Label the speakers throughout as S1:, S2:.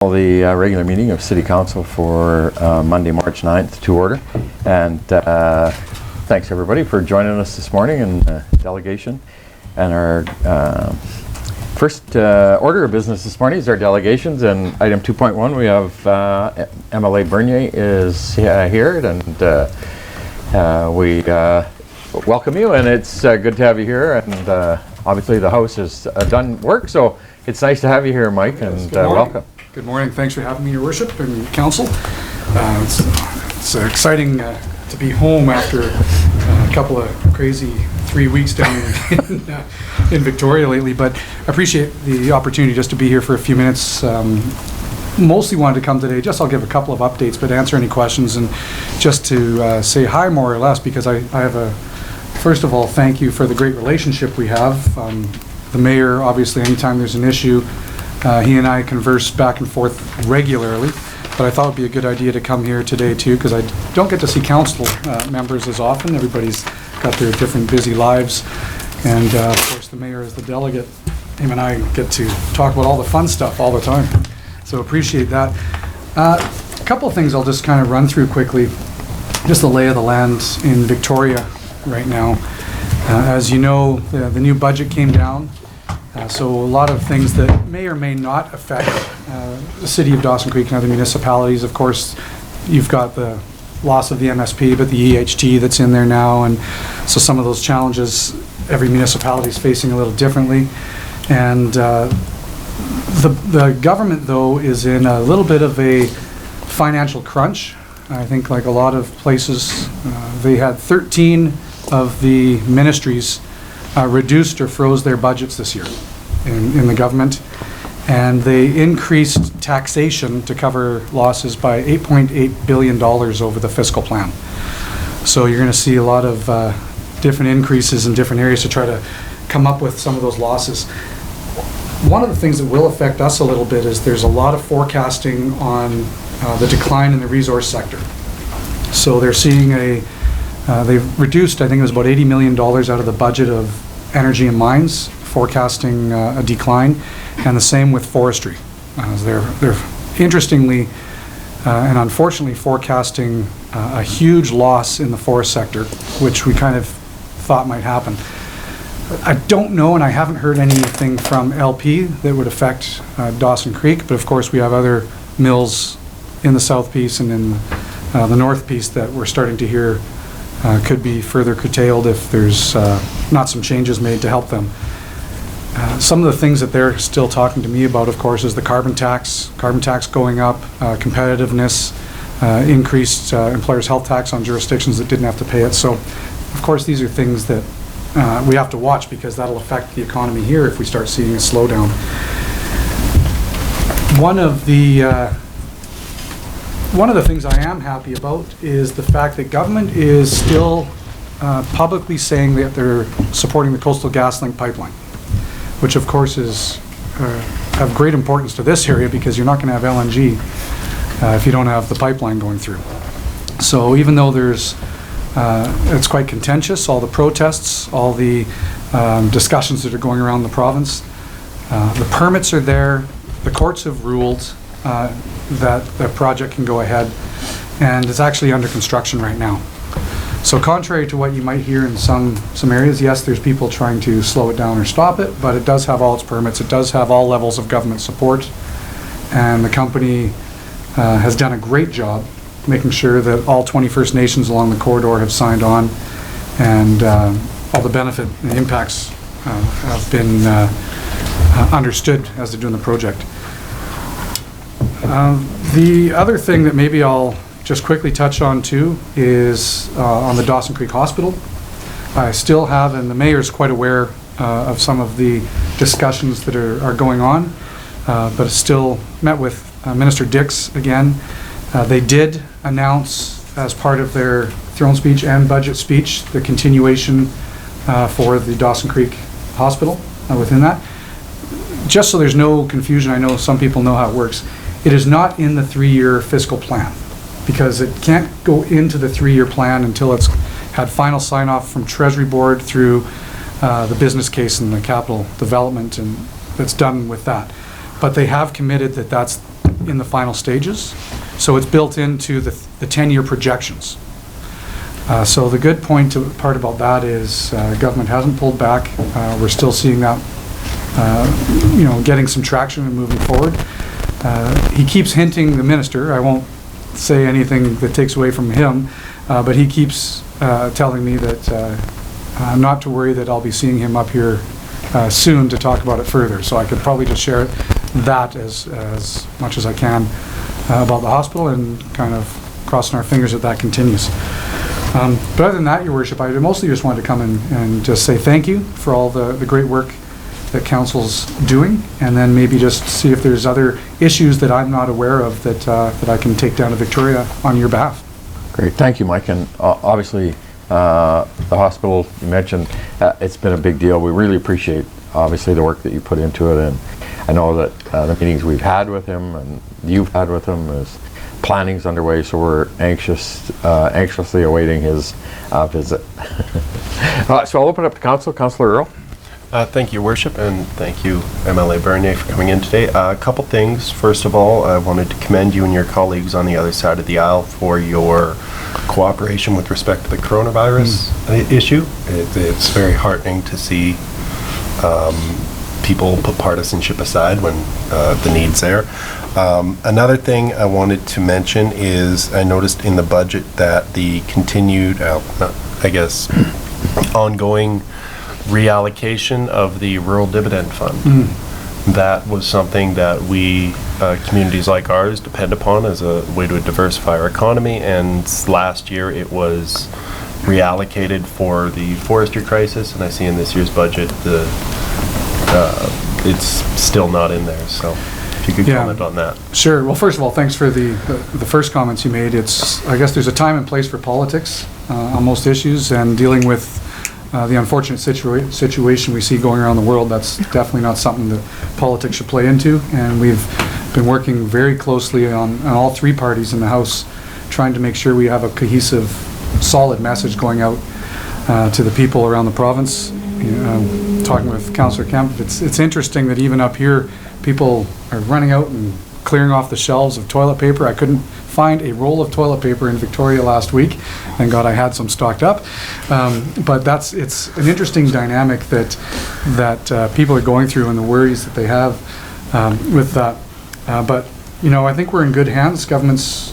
S1: The regular meeting of City Council for Monday, March 9th to order. And thanks everybody for joining us this morning in delegation. And our first order of business this morning is our delegations. And item 2.1, we have MLA Bernier is here, and we welcome you, and it's good to have you here. And obviously the House has done work, so it's nice to have you here, Mike, and welcome.
S2: Good morning. Thanks for having me, Your Worship and Council. It's exciting to be home after a couple of crazy 3 weeks down in Victoria lately, but I appreciate the opportunity just to be here for a few minutes. Mostly wanted to come today, I'll give a couple of updates, but answer any questions and just to say hi more or less, because I have first of all, thank you for the great relationship we have. The Mayor, obviously, anytime there's an issue, he and I converse back and forth regularly, but I thought it would be a good idea to come here today too, because I don't get to see council members as often. Everybody's got their different busy lives, and of course the Mayor is the delegate. Him and I get to talk about all the fun stuff all the time, so appreciate that. A couple of things I'll just kind of run through quickly, just the lay of the land in Victoria right now. As you know, the new budget came down. So a lot of things that may or may not affect the City of Dawson Creek and other municipalities. Of course, you've got the loss of the MSP, but the EHT that's in there now, and so some of those challenges every municipality is facing a little differently. And the government, though, is in a little bit of a financial crunch. I think, like a lot of places, they had 13 of the ministries reduced or froze their budgets this year in the government, and they increased taxation to cover losses by $8.8 billion over the fiscal plan. So you're going to see a lot of different increases in different areas to try to come up with some of those losses. One of the things that will affect us a little bit is there's a lot of forecasting on the decline in the resource sector. So they're seeing they've reduced, I think it was about $80 million out of the budget of energy and mines, forecasting a decline, and the same with forestry. They're interestingly and unfortunately forecasting a huge loss in the forest sector, which we kind of thought might happen. I don't know, and I haven't heard anything from LP that would affect Dawson Creek, but of course we have other mills in the South Piece and in the North Piece that we're starting to hear could be further curtailed if there's not some changes made to help them. Some of the things that they're still talking to me about, of course, is the carbon tax going up, competitiveness, increased employers' health tax on jurisdictions that didn't have to pay it. So, of course, these are things that we have to watch, because that'll affect the economy here if we start seeing a slowdown. One of the things I am happy about is the fact that government is still publicly saying that they're supporting the Coastal GasLink pipeline, which of course is of great importance to this area, because you're not going to have LNG if you don't have the pipeline going through. So even though it's quite contentious, all the protests, all the discussions that are going around the province, the permits are there, the courts have ruled that the project can go ahead, and it's actually under construction right now. So contrary to what you might hear in some areas, yes, there's people trying to slow it down or stop it, but it does have all its permits, it does have all levels of government support, and the company has done a great job making sure that all 20 First Nations along the corridor have signed on, and all the benefit and impacts have been understood as they're doing the project. The other thing that maybe I'll just quickly touch on too is on the Dawson Creek Hospital. I still have, and the Mayor's quite aware of some of the discussions that are going on, but still met with Minister Dix again. They did announce, as part of their throne speech and budget speech, the continuation for the Dawson Creek Hospital within that. Just so there's no confusion, I know some people know how it works. It is not in the 3-year fiscal plan, because it can't go into the 3-year plan until it's had final sign-off from Treasury Board through the business case and the capital development, and that's done with that. But they have committed that that's in the final stages, so it's built into the 10-year projections. So the good part about that is government hasn't pulled back. We're still seeing that, getting some traction and moving forward. He keeps hinting, the minister, I won't say anything that takes away from him, but he keeps telling me that not to worry, that I'll be seeing him up here soon to talk about it further. So I could probably just share that as much as I can about the hospital, and kind of crossing our fingers that continues. But other than that, Your Worship, I mostly just wanted to come and just say thank you for all the great work that Council's doing, and then maybe just see if there's other issues that I'm not aware of that I can take down to Victoria on your behalf.
S1: Great, thank you, Mike. And obviously, the hospital you mentioned, it's been a big deal. We really appreciate, obviously, the work that you put into it, and I know that the meetings we've had with him and you've had with him is planning's underway, so we're anxiously awaiting his visit. So I'll open up to Council. Councillor Earl.
S3: Thank you, Worship, and thank you, MLA Bernier, for coming in today. A couple things. First of all, I wanted to commend you and your colleagues on the other side of the aisle for your cooperation with respect to the coronavirus issue. It's very heartening to see people put partisanship aside when the need's there. Another thing I wanted to mention is I noticed in the budget that the continued, ongoing reallocation of the rural dividend fund. That was something that we, communities like ours, depend upon as a way to diversify our economy, and last year it was reallocated for the forestry crisis, and I see in this year's budget it's still not in there, so if you could comment on that.
S2: Sure. Well, first of all, thanks for the first comments you made. I guess there's a time and place for politics on most issues, and dealing with the unfortunate situation we see going around the world. That's definitely not something that politics should play into, and we've been working very closely on all three parties in the House, trying to make sure we have a cohesive, solid message going out to the people around the province. Talking with Councillor Kemp, it's interesting that even up here, people are running out and clearing off the shelves of toilet paper. I couldn't find a roll of toilet paper in Victoria last week. Thank God I had some stocked up. But it's an interesting dynamic that people are going through, and the worries that they have with that. But I think we're in good hands. Government's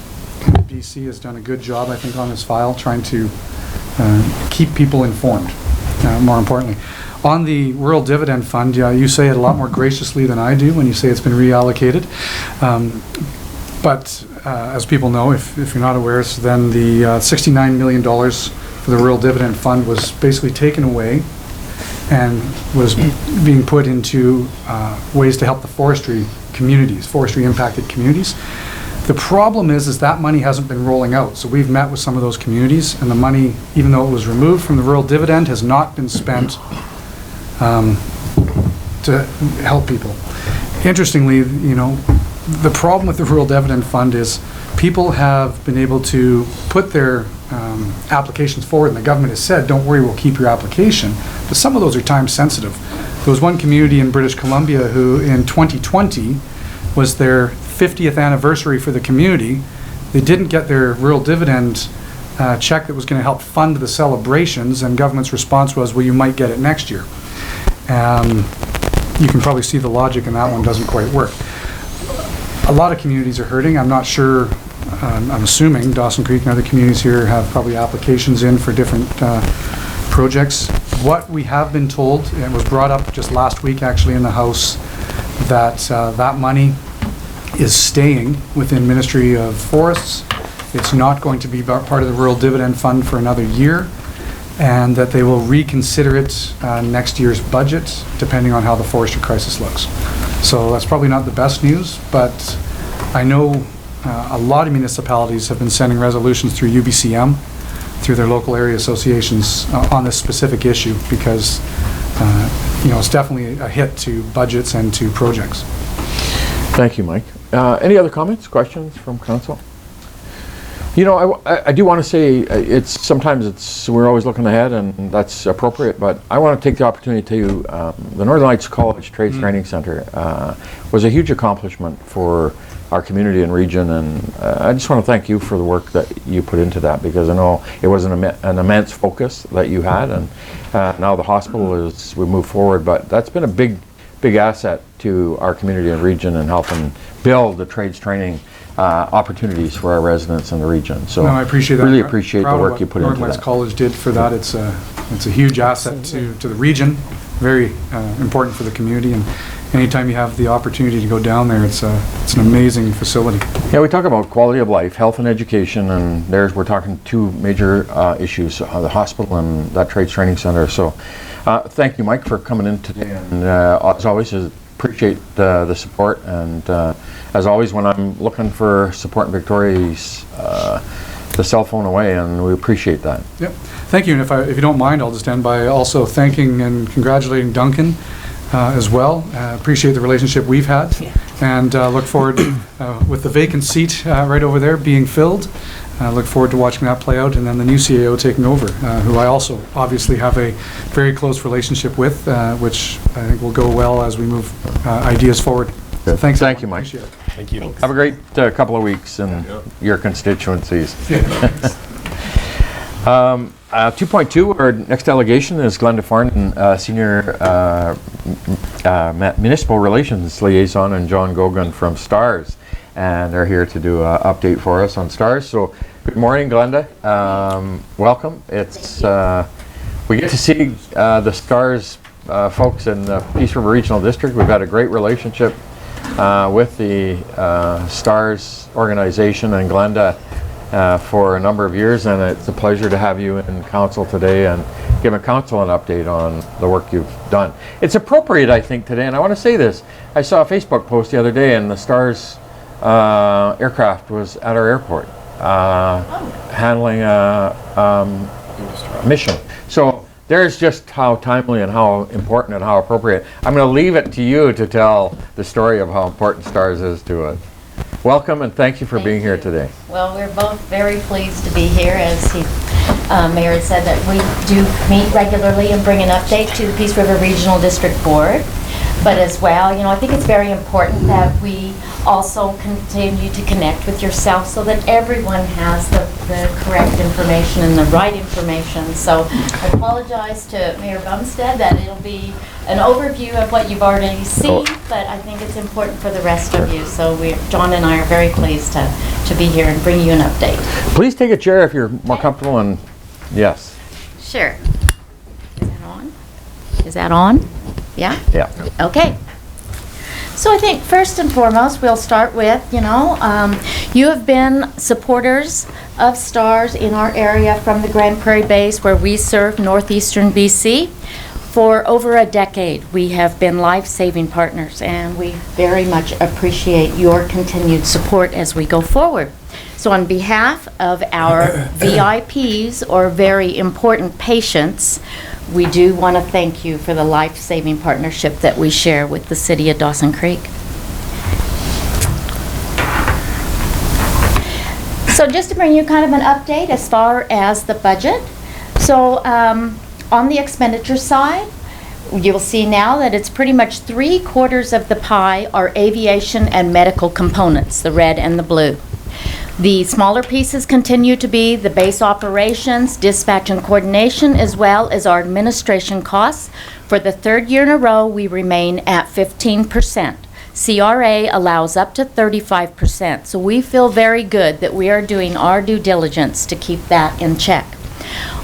S2: BC has done a good job, I think, on this file, trying to keep people informed. More importantly, on the rural dividend fund, you say it a lot more graciously than I do when you say it's been reallocated. But as people know, if you're not aware, so then the $69 million for the rural dividend fund was basically taken away and was being put into ways to help the forestry impacted communities. The problem is that money hasn't been rolling out. So we've met with some of those communities, and the money, even though it was removed from the rural dividend, has not been spent to help people. Interestingly, the problem with the rural dividend fund is people have been able to put their applications forward, and the government has said, don't worry, we'll keep your application. But some of those are time sensitive. There was one community in British Columbia who in 2020 was their 50th anniversary for the community. They didn't get their rural dividend check that was going to help fund the celebrations, and government's response was, well, you might get it next year. You can probably see the logic in that one doesn't quite work. A lot of communities are hurting. I'm not sure, I'm assuming Dawson Creek and other communities here have probably applications in for different projects. What we have been told, and it was brought up just last week actually in the House, that that money is staying within Ministry of Forests. It's not going to be part of the rural dividend fund for another year, and that they will reconsider it next year's budget depending on how the forestry crisis looks. So that's probably not the best news, but I know a lot of municipalities have been sending resolutions through UBCM, through their local area associations on this specific issue, because it's definitely a hit to budgets and to projects.
S1: Thank you, Mike. Any other comments, questions from council? I do want to say sometimes we're always looking ahead, and that's appropriate, but I want to take the opportunity to the Northern Lights College Trades Training Center was a huge accomplishment for our community and region, and I just want to thank you for the work that you put into that, because I know it was an immense focus that you had, and now the hospital we move forward, but that's been a big asset to our community and region and helping build the trades training opportunities for our residents in the region. So
S2: no, I appreciate that.
S1: Really appreciate the work you put into that.
S2: Northwest College did for that. It's a huge asset to the region, very important for the community, and anytime you have the opportunity to go down there, it's an amazing facility.
S1: Yeah, we talk about quality of life, health and education, and we're talking two major issues, the hospital and that trades training center. So thank you, Mike, for coming in today, and as always, appreciate the support, and as always, when I'm looking for support in Victoria, the cell phone away, and we appreciate that.
S2: Yep. Thank you, and if you don't mind, I'll just end by also thanking and congratulating Duncan as well. Appreciate the relationship we've had, and look forward with the vacant seat right over there being filled. Look forward to watching that play out, and then the new CAO taking over, who I also obviously have a very close relationship with, which I think will go well as we move ideas forward. So thanks.
S1: Thank you, Mike.
S2: Appreciate it.
S3: Thank you.
S1: Have a great couple of weeks in your constituencies. 2.2, our next delegation is Glenda Farnton, Senior Municipal Relations Liaison, and John Gogan from STARS. And they're here to do an update for us on STARS. So good morning, Glenda. Welcome. It's we get to see the STARS folks in the Peace River Regional District. We've had a great relationship with the STARS organization and Glenda for a number of years, and it's a pleasure to have you in council today and give a council an update on the work you've done. It's appropriate, I think, today, and I want to say this. I saw a Facebook post the other day, and the STARS aircraft was at our airport handling a mission. So there's just how timely and how important and how appropriate. I'm going to leave it to you to tell the story of how important STARS is to us. Welcome, and thank you for being here today.
S4: Well, we're both very pleased to be here. As Mayor had said, that we do meet regularly and bring an update to the Peace River Regional District Board. But as well, I think it's very important that we also continue to connect with yourself so that everyone has the correct information and the right information. So I apologize to Mayor Bumstead that it'll be an overview of what you've already seen, but I think it's important for the rest of you. So John and I are very pleased to be here and bring you an update.
S1: Please take a chair if you're more comfortable, and yes.
S4: Sure. Is that on? Is that on? Yeah?
S1: Yeah.
S4: Okay. So I think first and foremost, we'll start with, you have been supporters of STARS in our area from the Grand Prairie base where we serve northeastern BC. For over a decade, we have been life-saving partners, and we very much appreciate your continued support as we go forward. So on behalf of our VIPs, or very important patients, we do want to thank you for the life-saving partnership that we share with the City of Dawson Creek. So just to bring you kind of an update as far as the budget. So on the expenditure side, you'll see now that it's pretty much 3/4 of the pie are aviation and medical components, the red and the blue. The smaller pieces continue to be the base operations, dispatch and coordination, as well as our administration costs. For the third year in a row, we remain at 15%. CRA allows up to 35%, so we feel very good that we are doing our due diligence to keep that in check.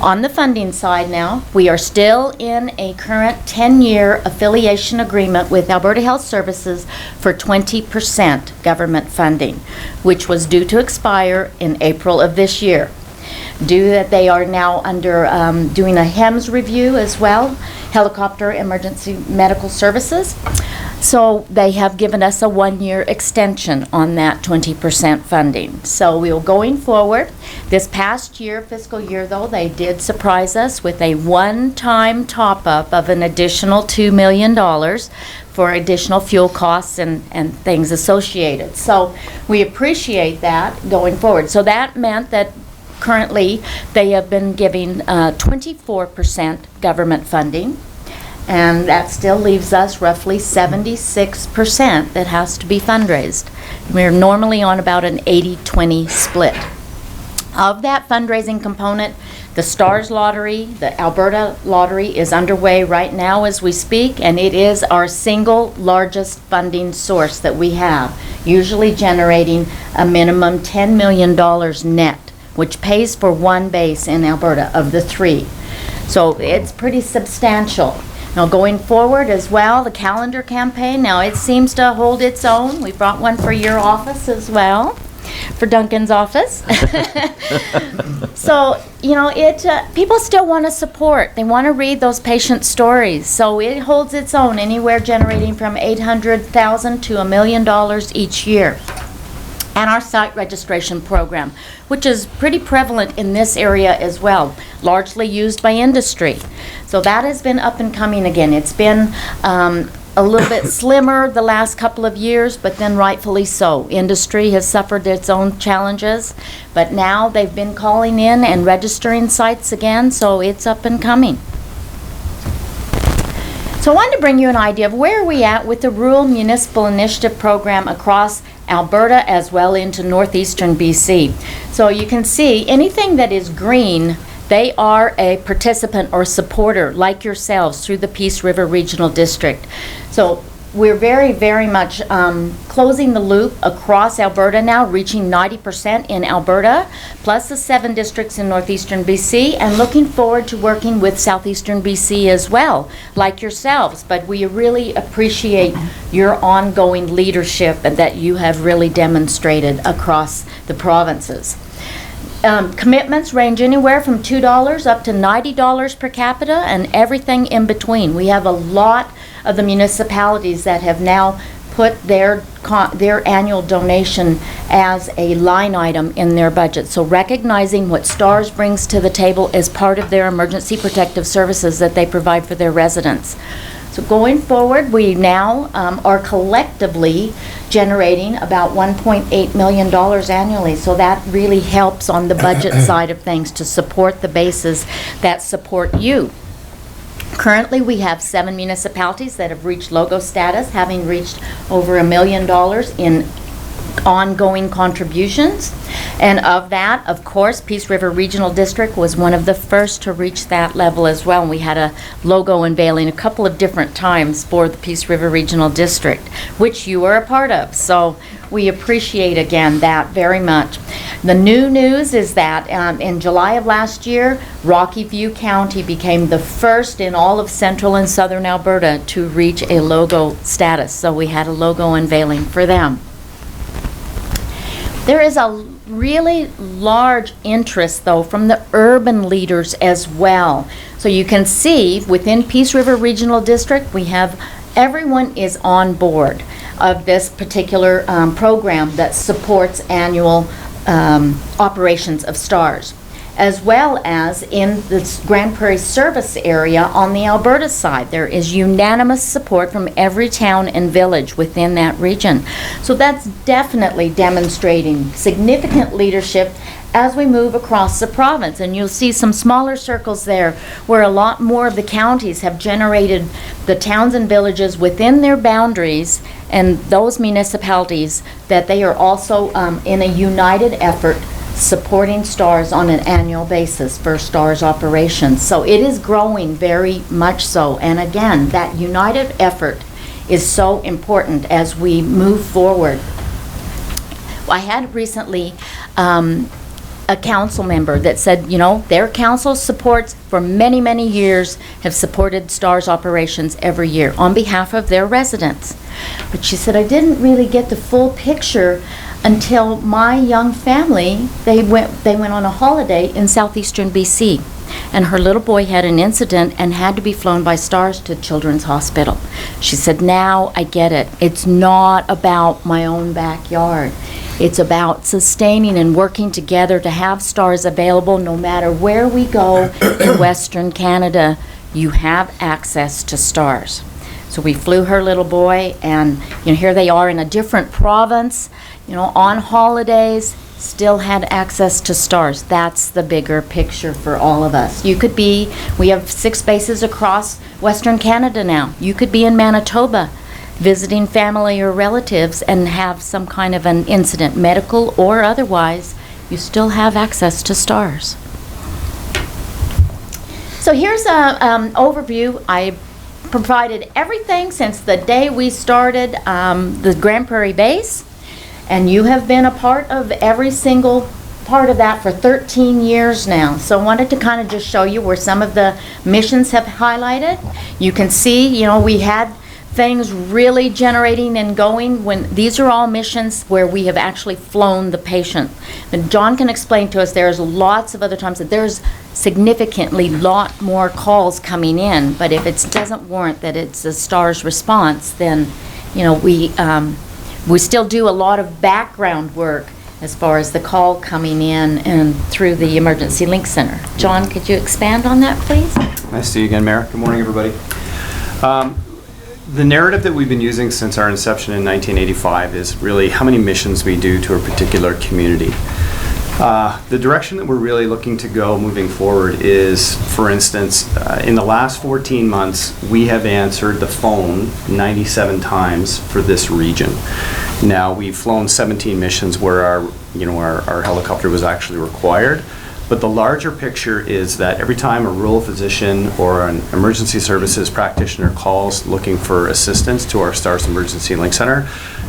S4: On the funding side now, we are still in a current 10-year affiliation agreement with Alberta Health Services for 20% government funding, which was due to expire in April of this year. Due that they are now under doing a HEMS review as well, Helicopter Emergency Medical Services. So they have given us a 1-year extension on that 20% funding. So we'll going forward. This past year, fiscal year though, they did surprise us with a one-time top-up of an additional $2 million for additional fuel costs and things associated. So we appreciate that going forward. So that meant that currently they have been giving 24% government funding. And that still leaves us roughly 76% that has to be fundraised. We're normally on about an 80-20 split. Of that fundraising component, the STARS Lottery, the Alberta Lottery, is underway right now as we speak, and it is our single largest funding source that we have, usually generating a minimum $10 million net, which pays for one base in Alberta of the 3. So it's pretty substantial. Now going forward as well, the calendar campaign, now it seems to hold its own. We brought one for your office as well, for Duncan's office. So, you know, people still want to support. They want to read those patient stories. So it holds its own, anywhere generating from $800,000 to $1 million each year. And our site registration program, which is pretty prevalent in this area as well, largely used by industry. So that has been up and coming again. It's been a little bit slimmer the last couple of years, but then rightfully so. Industry has suffered its own challenges, but now they've been calling in and registering sites again, so it's up and coming. So I wanted to bring you an idea of where are we at with the Rural Municipal Initiative Program across Alberta as well into northeastern BC. So you can see anything that is green, they are a participant or supporter like yourselves through the Peace River Regional District. So we're very, very much closing the loop across Alberta now, reaching 90% in Alberta, plus the 7 districts in northeastern BC, and looking forward to working with southeastern BC as well, like yourselves. But we really appreciate your ongoing leadership and that you have really demonstrated across the provinces. Commitments range anywhere from $2 up to $90 per capita and everything in between. We have a lot of the municipalities that have now put their annual donation as a line item in their budget. So recognizing what STARS brings to the table as part of their emergency protective services that they provide for their residents. So going forward, we now are collectively generating about $1.8 million annually. So that really helps on the budget side of things to support the bases that support you. Currently, we have 7 municipalities that have reached logo status, having reached over $1 million in ongoing contributions. And of that, of course, Peace River Regional District was one of the first to reach that level as well. And we had a logo unveiling a couple of different times for the Peace River Regional District, which you are a part of. So we appreciate, again, that very much. The new news is that in July of last year, Rocky View County became the first in all of central and southern Alberta to reach a logo status. So we had a logo unveiling for them. There is a really large interest, though, from the urban leaders as well. So you can see within Peace River Regional District, we have everyone is on board of this particular program that supports annual operations of STARS, as well as in the Grand Prairie service area on the Alberta side. There is unanimous support from every town and village within that region. So that's definitely demonstrating significant leadership as we move across the province. And you'll see some smaller circles there where a lot more of the counties have generated the towns and villages within their boundaries and those municipalities that they are also in a united effort supporting STARS on an annual basis for STARS operations. So it is growing very much so. And again, that united effort is so important as we move forward. I had recently a council member that said, you know, their council supports for many, many years have supported STARS operations every year on behalf of their residents. But she said, I didn't really get the full picture until my young family, they went on a holiday in southeastern BC. And her little boy had an incident and had to be flown by STARS to Children's Hospital. She said, now I get it. It's not about my own backyard. It's about sustaining and working together to have STARS available no matter where we go in Western Canada. You have access to STARS. So we flew her little boy, and you know, here they are in a different province, you know, on holidays, still had access to stars. That's the bigger picture for all of us. We have 6 bases across Western Canada now. You could be in Manitoba visiting family or relatives and have some kind of an incident, medical or otherwise. You still have access to stars. So here's an overview. I provided everything since the day we started the Grand Prairie base, and you have been a part of every single part of that for 13 years now. So I wanted to kind of just show you where some of the missions have highlighted. You can see, you know, we had things really generating and going when these are all missions where we have actually flown the patient. And John can explain to us there's lots of other times that there's significantly lot more calls coming in, but if it doesn't warrant that it's a STARS response, then, you know, we still do a lot of background work as far as the call coming in and through the Emergency Link Center. John, could you expand on that, please?
S5: Nice to see you again, Mayor. Good morning, everybody. The narrative that we've been using since our inception in 1985 is really how many missions we do to a particular community. The direction that we're really looking to go moving forward is, for instance, in the last 14 months, we have answered the phone 97 times for this region. Now, we've flown 17 missions where our helicopter was actually required. But the larger picture is that every time a rural physician or an emergency services practitioner calls looking for assistance to our STARS Emergency Link Center,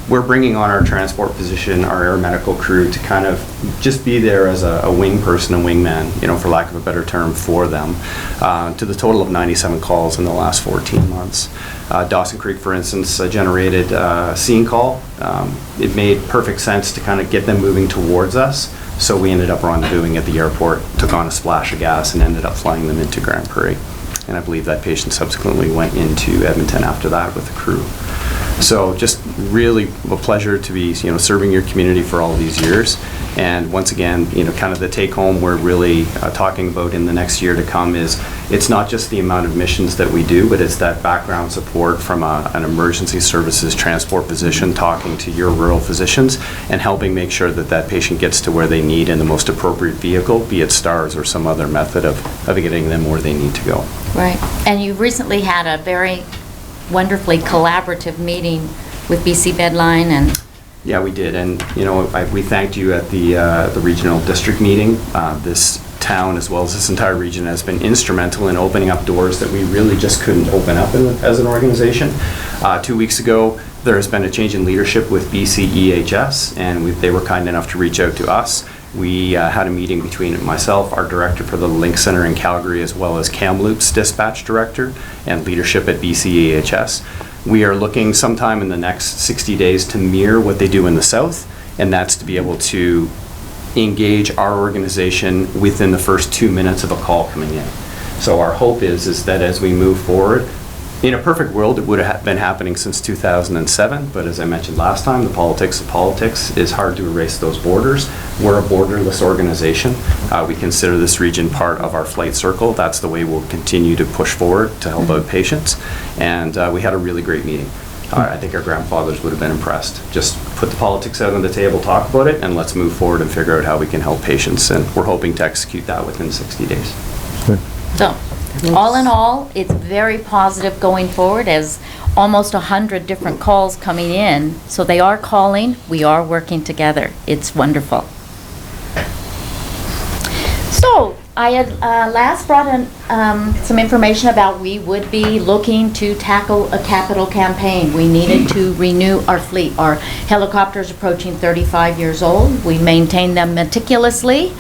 S5: we're bringing on our transport physician, our air medical crew to kind of just be there as a wing person, a wingman, you know, for lack of a better term, for them, to the total of 97 calls in the last 14 months. Dawson Creek, for instance, generated a scene call. It made perfect sense to kind of get them moving towards us. So we ended up rendezvousing at the airport, took on a splash of gas, and ended up flying them into Grand Prairie. And I believe that patient subsequently went into Edmonton after that with the crew. So just really a pleasure to be, you know, serving your community for all these years. And once again, you know, kind of the take home we're really talking about in the next year to come is it's not just the amount of missions that we do, but it's that background support from an emergency services transport physician talking to your rural physicians and helping make sure that that patient gets to where they need in the most appropriate vehicle, be it STARS or some other method of getting them where they need to go.
S4: Right. And you recently had a very wonderfully collaborative meeting with BC Bedline and...
S5: Yeah, we did, and you know, we thanked you at the regional district meeting. This town, as well as this entire region, has been instrumental in opening up doors that we really just couldn't open up as an organization. 2 weeks ago, there has been a change in leadership with BC EHS, and they were kind enough to reach out to us. We had a meeting between myself, our director for the Link Center in Calgary, as well as Kamloops dispatch director and leadership at BC EHS. We are looking sometime in the next 60 days to mirror what they do in the South, and that's to be able to engage our organization within the first 2 minutes of a call coming in. So our hope is that as we move forward, in a perfect world, it would have been happening since 2007, but as I mentioned last time, the politics of politics is hard to erase those borders. We're a borderless organization. We consider this region part of our flight circle. That's the way we'll continue to push forward to help out patients. And we had a really great meeting. I think our grandfathers would have been impressed. Just put the politics out on the table, talk about it, and let's move forward and figure out how we can help patients. And we're hoping to execute that within 60 days.
S1: Good.
S4: So, all in all, it's very positive going forward as almost 100 different calls coming in. So they are calling, we are working together. It's wonderful. So, I had last brought in some information about we would be looking to tackle a capital campaign. We needed to renew our fleet. Our helicopters approaching 35 years old. We maintain them meticulously.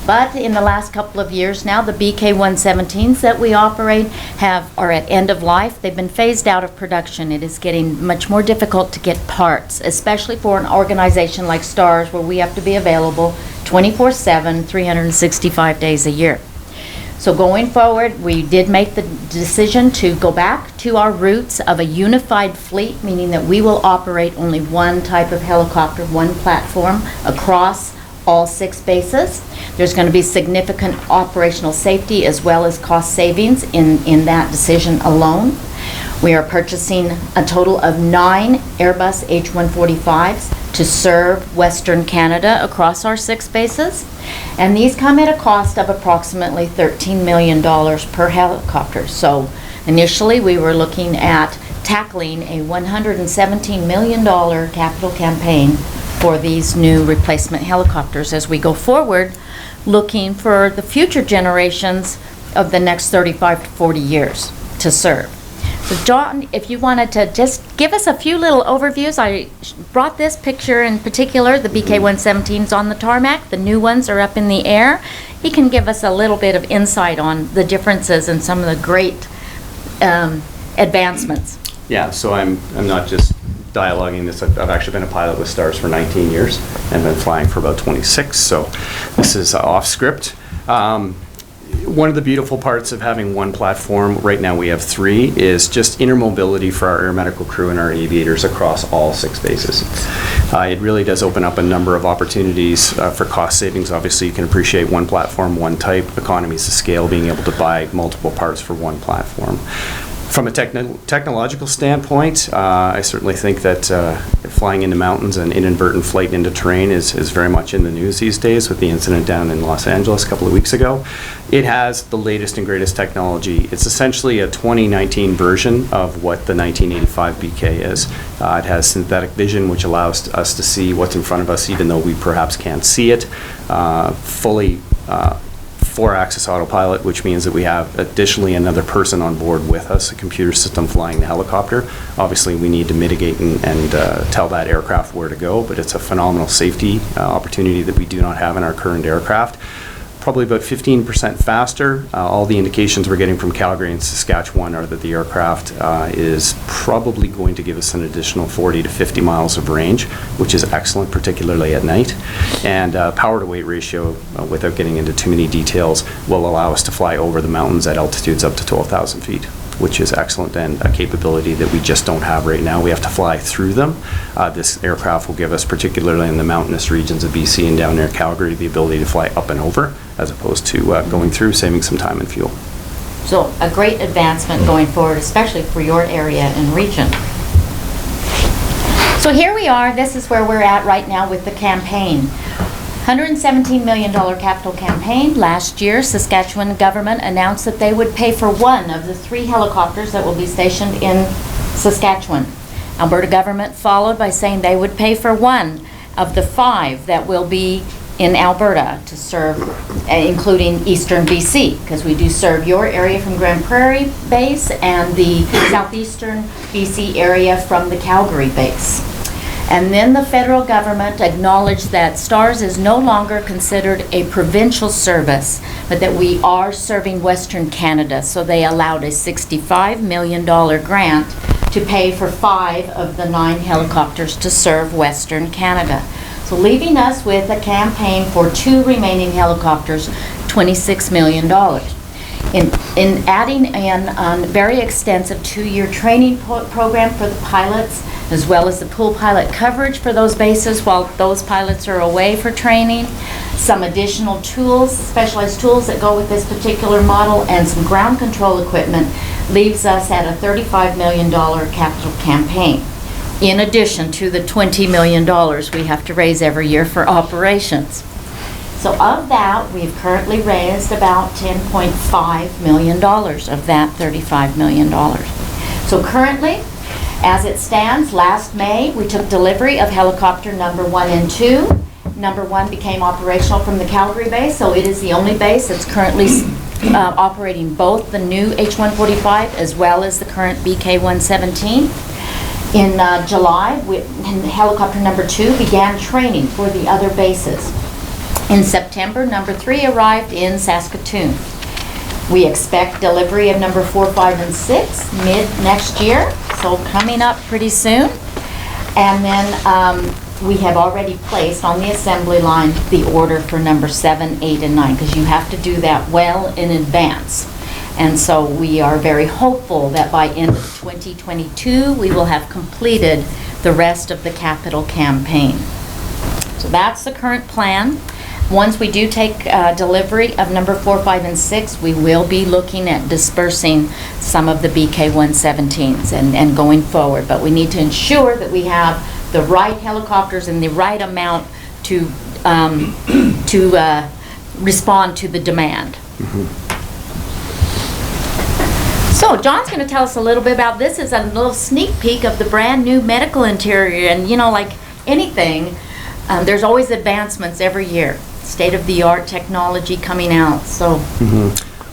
S4: But in the last couple of years now, the BK-117s that we operate are at end of life. They've been phased out of production. It is getting much more difficult to get parts, especially for an organization like STARS, where we have to be available 24/7, 365 days a year. So going forward, we did make the decision to go back to our roots of a unified fleet, meaning that we will operate only one type of helicopter, one platform across all 6 bases. There's going to be significant operational safety as well as cost savings in that decision alone. We are purchasing a total of 9 Airbus H-145s. to serve Western Canada across our 6 bases. And these come at a cost of approximately $13 million per helicopter. So initially, we were looking at tackling a $117 million capital campaign for these new replacement helicopters as we go forward, looking for the future generations of the next 35 to 40 years to serve. So John, if you wanted to just give us a few little overviews. I brought this picture in particular, the BK-117's on the tarmac, the new ones are up in the air. He can give us a little bit of insight on the differences and some of the great advancements.
S5: Yeah, so I'm not just dialoguing this. I've actually been a pilot with Stars for 19 years and been flying for about 26, so this is off script. One of the beautiful parts of having one platform, right now we have 3, is just intermobility for our air medical crew and our aviators across all 6 bases. It really does open up a number of opportunities for cost savings. Obviously, you can appreciate one platform, one type, economies of scale, being able to buy multiple parts for one platform. From a technological standpoint, I certainly think that flying into mountains and inadvertent flight into terrain is very much in the news these days with the incident down in Los Angeles a couple of weeks ago. It has the latest and greatest technology. It's essentially a 2019 version of what the 1985 BK is. It has synthetic vision, which allows us to see what's in front of us even though we perhaps can't see it. Fully 4-axis autopilot, which means that we have additionally another person on board with us, a computer system flying the helicopter. Obviously, we need to mitigate and tell that aircraft where to go, but it's a phenomenal safety opportunity that we do not have in our current aircraft. Probably about 15% faster. All the indications we're getting from Calgary and Saskatchewan are that the aircraft is probably going to give us an additional 40 to 50 miles of range, which is excellent, particularly at night. And power to weight ratio, without getting into too many details, will allow us to fly over the mountains at altitudes up to 12,000 feet, which is excellent and a capability that we just don't have right now. We have to fly through them. This aircraft will give us, particularly in the mountainous regions of BC and down near Calgary, the ability to fly up and over, as opposed to going through, saving some time and fuel.
S4: So a great advancement going forward, especially for your area and region. So here we are. This is where we're at right now with the campaign. $117 million capital campaign. Last year, Saskatchewan government announced that they would pay for 1 of the 3 helicopters that will be stationed in Saskatchewan. Alberta government followed by saying they would pay for 1 of the 5 that will be in Alberta to serve, including eastern BC, because we do serve your area from Grand Prairie base and the southeastern BC area from the Calgary base. And then the federal government acknowledged that STARS is no longer considered a provincial service, but that we are serving Western Canada. So they allowed a $65 million grant to pay for 5 of the 9 helicopters to serve Western Canada. So leaving us with a campaign for 2 remaining helicopters, $26 million. In adding in a very extensive 2-year training program for the pilots, as well as the pool pilot coverage for those bases while those pilots are away for training, some additional tools, specialized tools that go with this particular model, and some ground control equipment, leaves us at a $35 million capital campaign, in addition to the $20 million we have to raise every year for operations. So of that, we've currently raised about $10.5 million of that $35 million. So currently, as it stands, last May, we took delivery of helicopter number 1 and 2. Number 1 became operational from the Calgary base, so it is the only base that's currently operating both the new H-145 as well as the current BK-117. In July, helicopter number 2 began training for the other bases. In September, number 3 arrived in Saskatoon. We expect delivery of number 4, 5, and 6 mid next year, so coming up pretty soon. And then we have already placed on the assembly line the order for number 7, 8, and 9, because you have to do that well in advance. And so we are very hopeful that by end of 2022, we will have completed the rest of the capital campaign. So that's the current plan. Once we do take delivery of number 4, 5, and 6, we will be looking at dispersing some of the BK-117s and going forward. But we need to ensure that we have the right helicopters and the right amount to respond to the demand. So John's going to tell us a little bit about this. Is a little sneak peek of the brand new medical interior, and you know, like anything, there's always advancements every year. State-of-the-art technology coming out. So.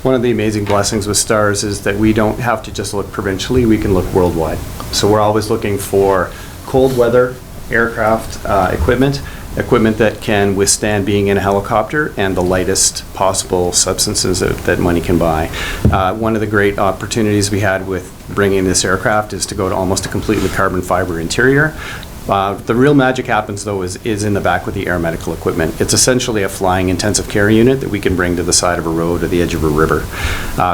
S5: One of the amazing blessings with STARS is that we don't have to just look provincially, we can look worldwide. So we're always looking for cold weather aircraft equipment that can withstand being in a helicopter and the lightest possible substances that money can buy. One of the great opportunities we had with bringing this aircraft is to go to almost a completely carbon fiber interior. The real magic happens, though, is in the back with the air medical equipment. It's essentially a flying intensive care unit that we can bring to the side of a road or the edge of a river.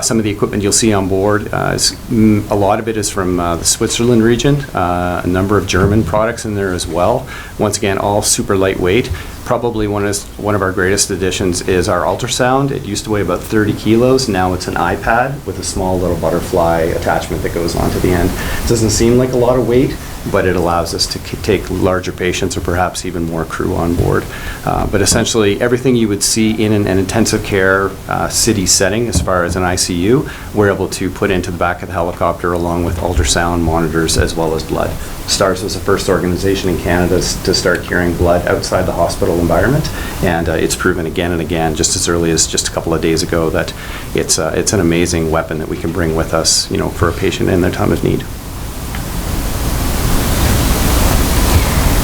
S5: Some of the equipment you'll see on board, a lot of it is from the Switzerland region, a number of German products in there as well. Once again, all super lightweight. Probably one of our greatest additions is our ultrasound. It used to weigh about 30 kilos. Now it's an iPad with a small little butterfly attachment that goes onto the end. It doesn't seem like a lot of weight, but it allows us to take larger patients or perhaps even more crew on board. But essentially, everything you would see in an intensive care city setting as far as an ICU, we're able to put into the back of the helicopter along with ultrasound monitors as well as blood. STARS was the first organization in Canada to start carrying blood outside the hospital environment, and it's proven again and again, just as early as just a couple of days ago, that it's an amazing weapon that we can bring with us, you know, for a patient in their time of need.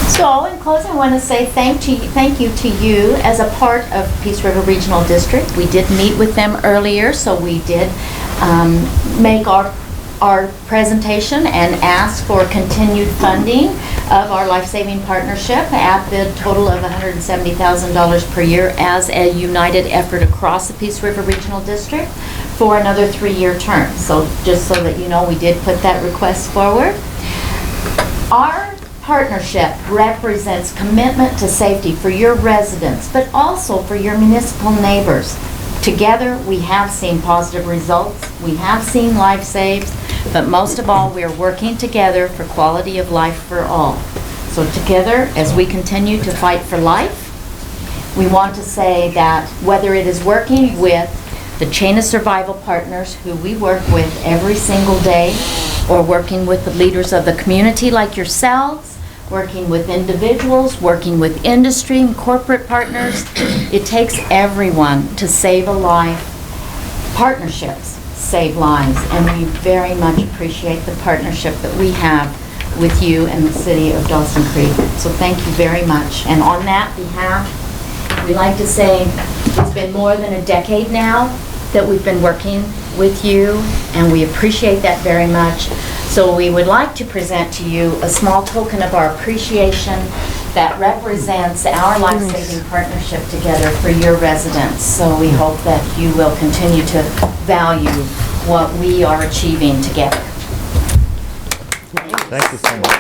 S4: So, in closing, I want to say thank you to you as a part of Peace River Regional District. We did meet with them earlier, so we did make our presentation and ask for continued funding of our life-saving partnership at the total of $170,000 per year as a united effort across the Peace River Regional District for another 3-year term. So, just so that you know, we did put that request forward. Our partnership represents commitment to safety for your residents, but also for your municipal neighbors. Together, we have seen positive results. We have seen life saved, but most of all, we are working together for quality of life for all. So together, as we continue to fight for life, we want to say that whether it is working with the chain of survival partners who we work with every single day, or working with the leaders of the community like yourselves, working with individuals, working with industry and corporate partners. It takes everyone to save a life. Partnerships save lives, and we very much appreciate the partnership that we have with you and the city of Dawson Creek. So thank you very much. And on that behalf, we like to say it's been more than a decade now that we've been working with you, and we appreciate that very much. So we would like to present to you a small token of our appreciation that represents our life-saving partnership together for your residents. So we hope that you will continue to value what we are achieving together.
S1: Thank you so much.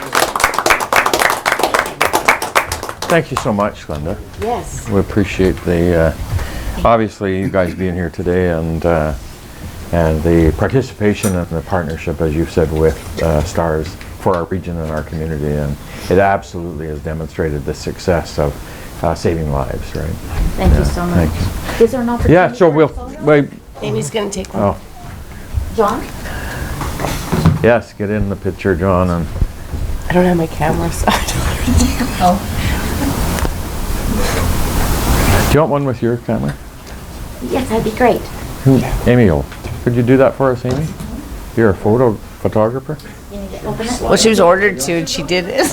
S1: Thank you so much, Glenda.
S4: Yes.
S1: We appreciate the, obviously, you guys being here today and the participation and the partnership, as you said, with STARS for our region and our community. And it absolutely has demonstrated the success of saving lives, right?
S4: Thank you so much.
S1: Thanks.
S4: Is there an opportunity?
S1: Yeah, so we'll wait.
S6: Amy's going to take one.
S1: Oh,
S4: John?
S1: yes, get in the picture, John. And
S6: I don't have my camera, so I don't.
S4: Oh.
S1: do you want one with your camera?
S4: Yes, that'd be great.
S1: Amy, could you do that for us, Amy? You're a photographer?
S4: You need to open it?
S6: Well, she was ordered to, and she did it.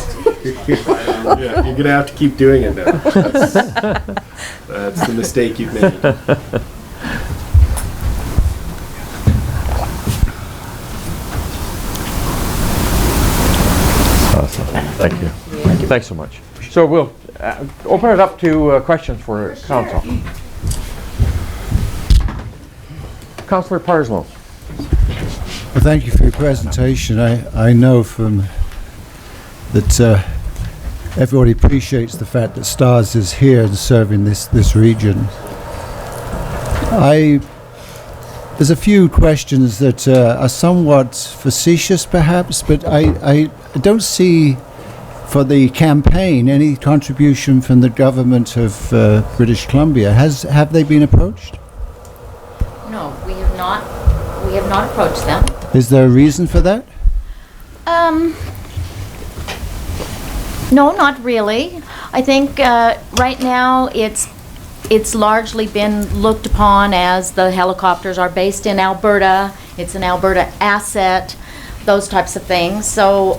S7: Yeah, you're gonna have to keep doing it now. That's the mistake you've made.
S1: Awesome. Thank you. Thanks so much. So we'll open it up to questions for council. Councillor Parslow.
S8: Well, thank you for your presentation. I know from that everybody appreciates the fact that STARS is here and serving this region. There's a few questions that are somewhat facetious, perhaps, but I don't see For the campaign, any contribution from the government of British Columbia? Have they been approached?
S4: No, we have not. We have not approached them.
S8: Is there a reason for that?
S4: No, not really. I think right now it's largely been looked upon as the helicopters are based in Alberta. It's an Alberta asset, those types of things. So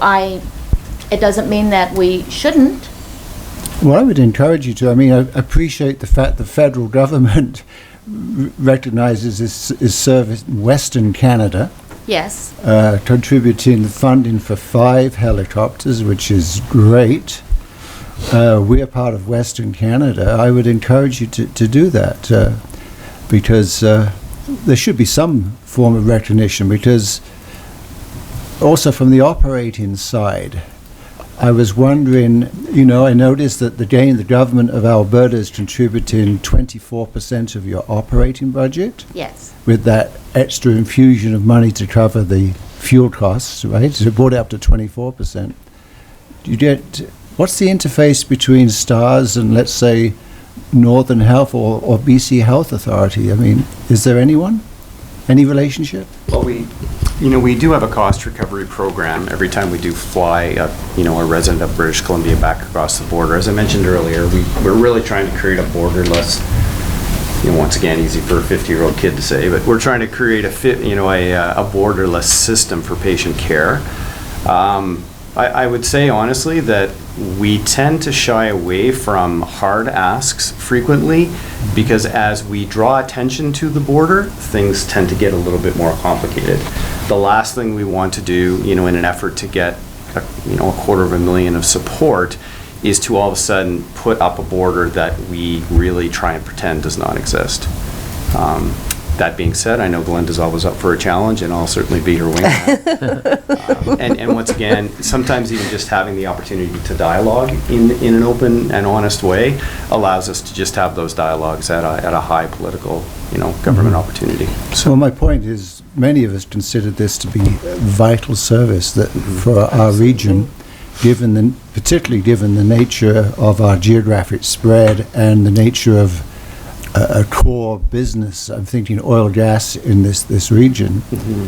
S4: it doesn't mean that we shouldn't.
S8: Well, I would encourage you to. I mean, I appreciate the fact the federal government recognizes its service in Western Canada.
S4: Yes.
S8: Contributing the funding for 5 helicopters, which is great. We're part of Western Canada. I would encourage you to do that because there should be some form of recognition, because also from the operating side, I was wondering, I noticed that the government of Alberta is contributing 24% of your operating budget.
S4: Yes.
S8: With that extra infusion of money to cover the fuel costs, right? So it brought it up to 24%. What's the interface between STARS and, let's say, Northern Health or BC Health Authority? I mean, is there anyone? Any relationship?
S5: Well, we do have a cost recovery program every time we do fly a resident of British Columbia back across the border. As I mentioned earlier, we're really trying to create a borderless, once again, easy for a 50-year-old kid to say, but we're trying to create a borderless system for patient care. I would say honestly that we tend to shy away from hard asks frequently, because as we draw attention to the border, things tend to get a little bit more complicated. The last thing we want to do, in an effort to get $250,000 of support, is to all of a sudden put up a border that we really try and pretend does not exist. That being said, I know Glenda's always up for a challenge, and I'll certainly be her wingman. And once again, sometimes even just having the opportunity to dialogue in an open and honest way allows us to just have those dialogues at a high political, government opportunity.
S8: So my point is, many of us consider this to be a vital service that for our region, particularly given the nature of our geographic spread and the nature of a core business. I'm thinking oil, gas in this region. Mm-hmm.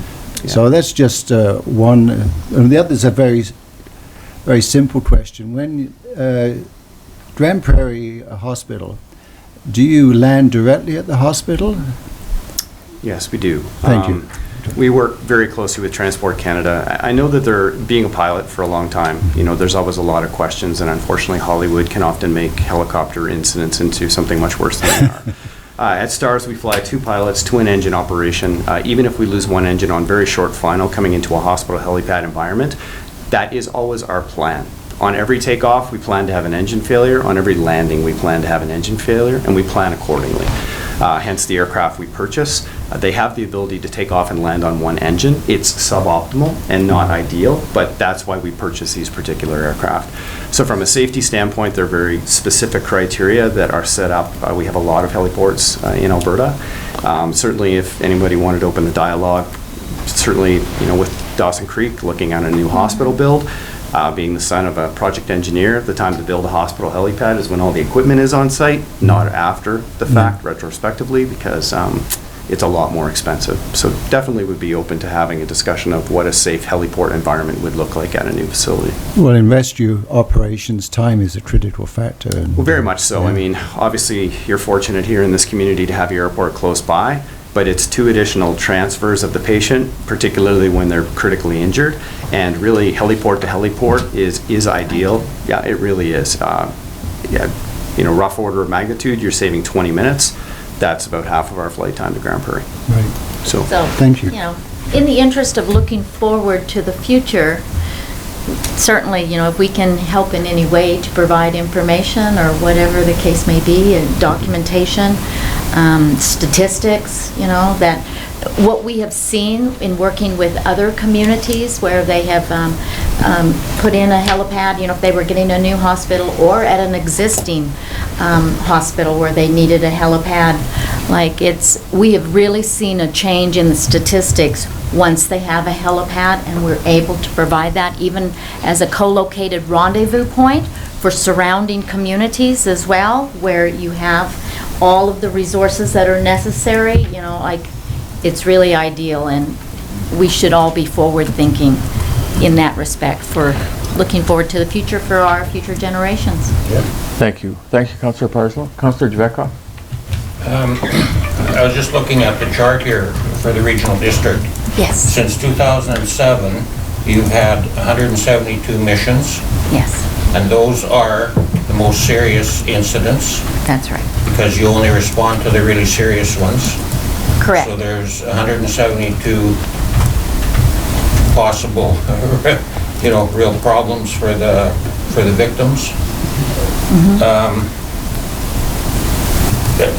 S8: Yeah. So that's just one. And the other is a very, very simple question. When Grand Prairie Hospital, do you land directly at the hospital?
S5: Yes, we do.
S8: Thank you.
S5: We work very closely with Transport Canada. I know that they're being a pilot for a long time. There's always a lot of questions, and unfortunately Hollywood can often make helicopter incidents into something much worse than they are. At STARS, we fly 2 pilots, twin-engine operation. Even if we lose one engine on very short final coming into a hospital helipad environment, that is always our plan. On every takeoff, we plan to have an engine failure. On every landing, we plan to have an engine failure, and we plan accordingly. Hence the aircraft we purchase. They have the ability to take off and land on one engine. It's suboptimal and not ideal, but that's why we purchase these particular aircraft. So from a safety standpoint, there are very specific criteria that are set up. We have a lot of heliports in Alberta. Certainly if anybody wanted to open a dialogue, certainly with Dawson Creek looking at a new hospital build, being the son of a project engineer, the time to build a hospital helipad is when all the equipment is on site, not after the fact, retrospectively, because it's a lot more expensive. So definitely would be open to having a discussion of what a safe heliport environment would look like at a new facility.
S8: Well, in rescue operations, time is a critical factor.
S5: Well, very much so.
S8: Yeah.
S5: I mean, obviously, you're fortunate here in this community to have your airport close by, but it's 2 additional transfers of the patient, particularly when they're critically injured. And really, heliport to heliport is ideal. Yeah, it really is. Rough order of magnitude, you're saving 20 minutes. That's about half of our flight time to Grand Prairie.
S8: Right.
S5: So
S8: thank you.
S4: In the interest of looking forward to the future, certainly, if we can help in any way to provide information or whatever the case may be, and documentation, statistics, that what we have seen in working with other communities where they have put in a helipad, you know, if they were getting a new hospital or at an existing hospital where they needed a helipad, like we have really seen a change in the statistics once they have a helipad, and we're able to provide that even as a co-located rendezvous point for surrounding communities as well, where you have all of the resources that are necessary, you know, like, it's really ideal, and we should all be forward-thinking in that respect for looking forward to the future for our future generations.
S1: Thank you. Thank you, Councillor Parslow. Councillor Javetkov?
S9: I was just looking at the chart here for the regional district.
S4: Yes.
S9: Since 2007, you've had 172 missions,
S4: Yes,
S9: and those are the most serious incidents
S4: that's right.
S9: because you only respond to the really serious ones.
S4: Correct.
S9: So there's 172 possible, you know, real problems for the victims.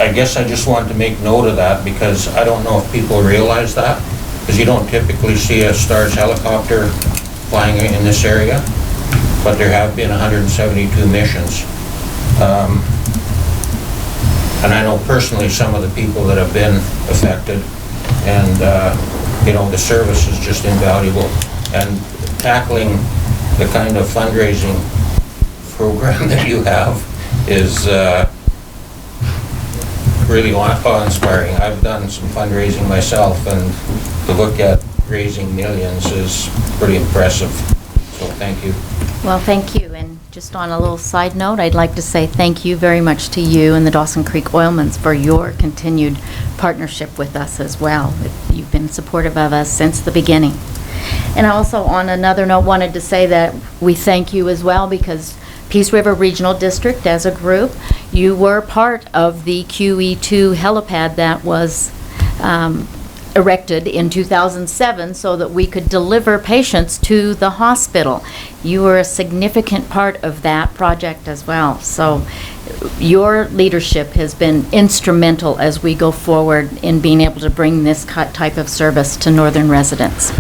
S9: I guess I just wanted to make note of that because I don't know if people realize that, because you don't typically see a STARS helicopter flying in this area, but there have been 172 missions. And I know personally some of the people that have been affected, and you know, the service is just invaluable. And tackling the kind of fundraising program that you have is really awe-inspiring. I've done some fundraising myself, and to look at raising millions is pretty impressive. So thank you.
S4: Well, thank you. And just on a little side note, I'd like to say thank you very much to you and the Dawson Creek Oilmans for your continued partnership with us as well. You've been supportive of us since the beginning. And I also, on another note, wanted to say that we thank you as well because Peace River Regional District, as a group, you were part of the QE2 helipad that was erected in 2007 so that we could deliver patients to the hospital. You were a significant part of that project as well. So your leadership has been instrumental as we go forward in being able to bring this type of service to northern residents.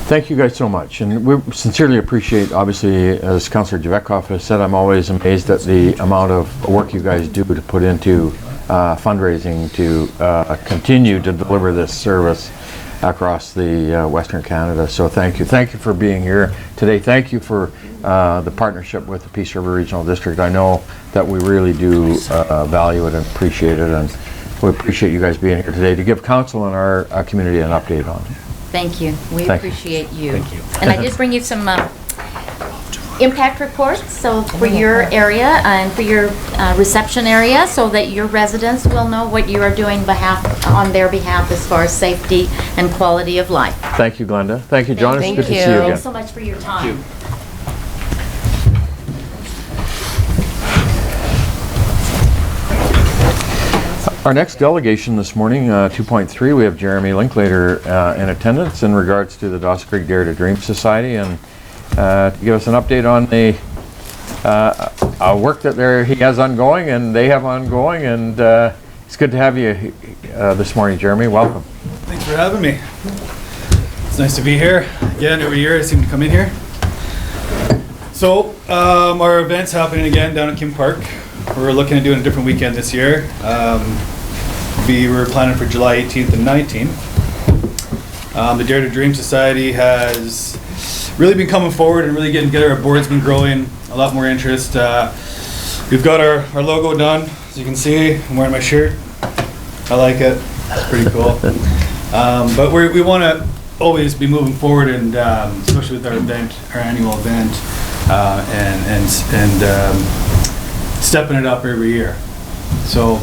S1: Thank you guys so much, and we sincerely appreciate, obviously, as Councillor Javetkov has said, I'm always amazed at the amount of work you guys do to put into fundraising to continue to deliver this service across the Western Canada. So thank you. Thank you for being here today. Thank you for the partnership with the Peace River Regional District. I know that we really do value it and appreciate it, and we appreciate you guys being here today to give council and our community an update on it.
S4: Thank you. We
S1: Thank you.
S4: appreciate you.
S3: Thank you.
S4: And I did bring you some impact reports, so for your area and for your reception area, so that your residents will know what you are doing on their behalf as far as safety and quality of life.
S1: Thank you, Glenda. Thank you, John.
S6: Thank
S1: It's good to
S6: you.
S1: see you again.
S4: Thanks so much for your time.
S1: Our next delegation this morning, 2.3, we have Jeremy Linklater in attendance in regards to the Dawson Creek Dare to Dream Society, and to give us an update on the work that he has ongoing and they have ongoing, and it's good to have you this morning, Jeremy. Welcome.
S10: Thanks for having me. It's nice to be here. Again, every year I seem to come in here. So, our event's happening again down at Kim Park. We're looking at doing a different weekend this year. We're planning for July 18th and 19th. The Dare to Dream Society has really been coming forward and really getting together. Our board's been growing, a lot more interest. We've got our logo done, as you can see. I'm wearing my shirt. I like it. It's pretty cool. But we want to always be moving forward, and especially with our event, our annual event, and stepping it up every year. So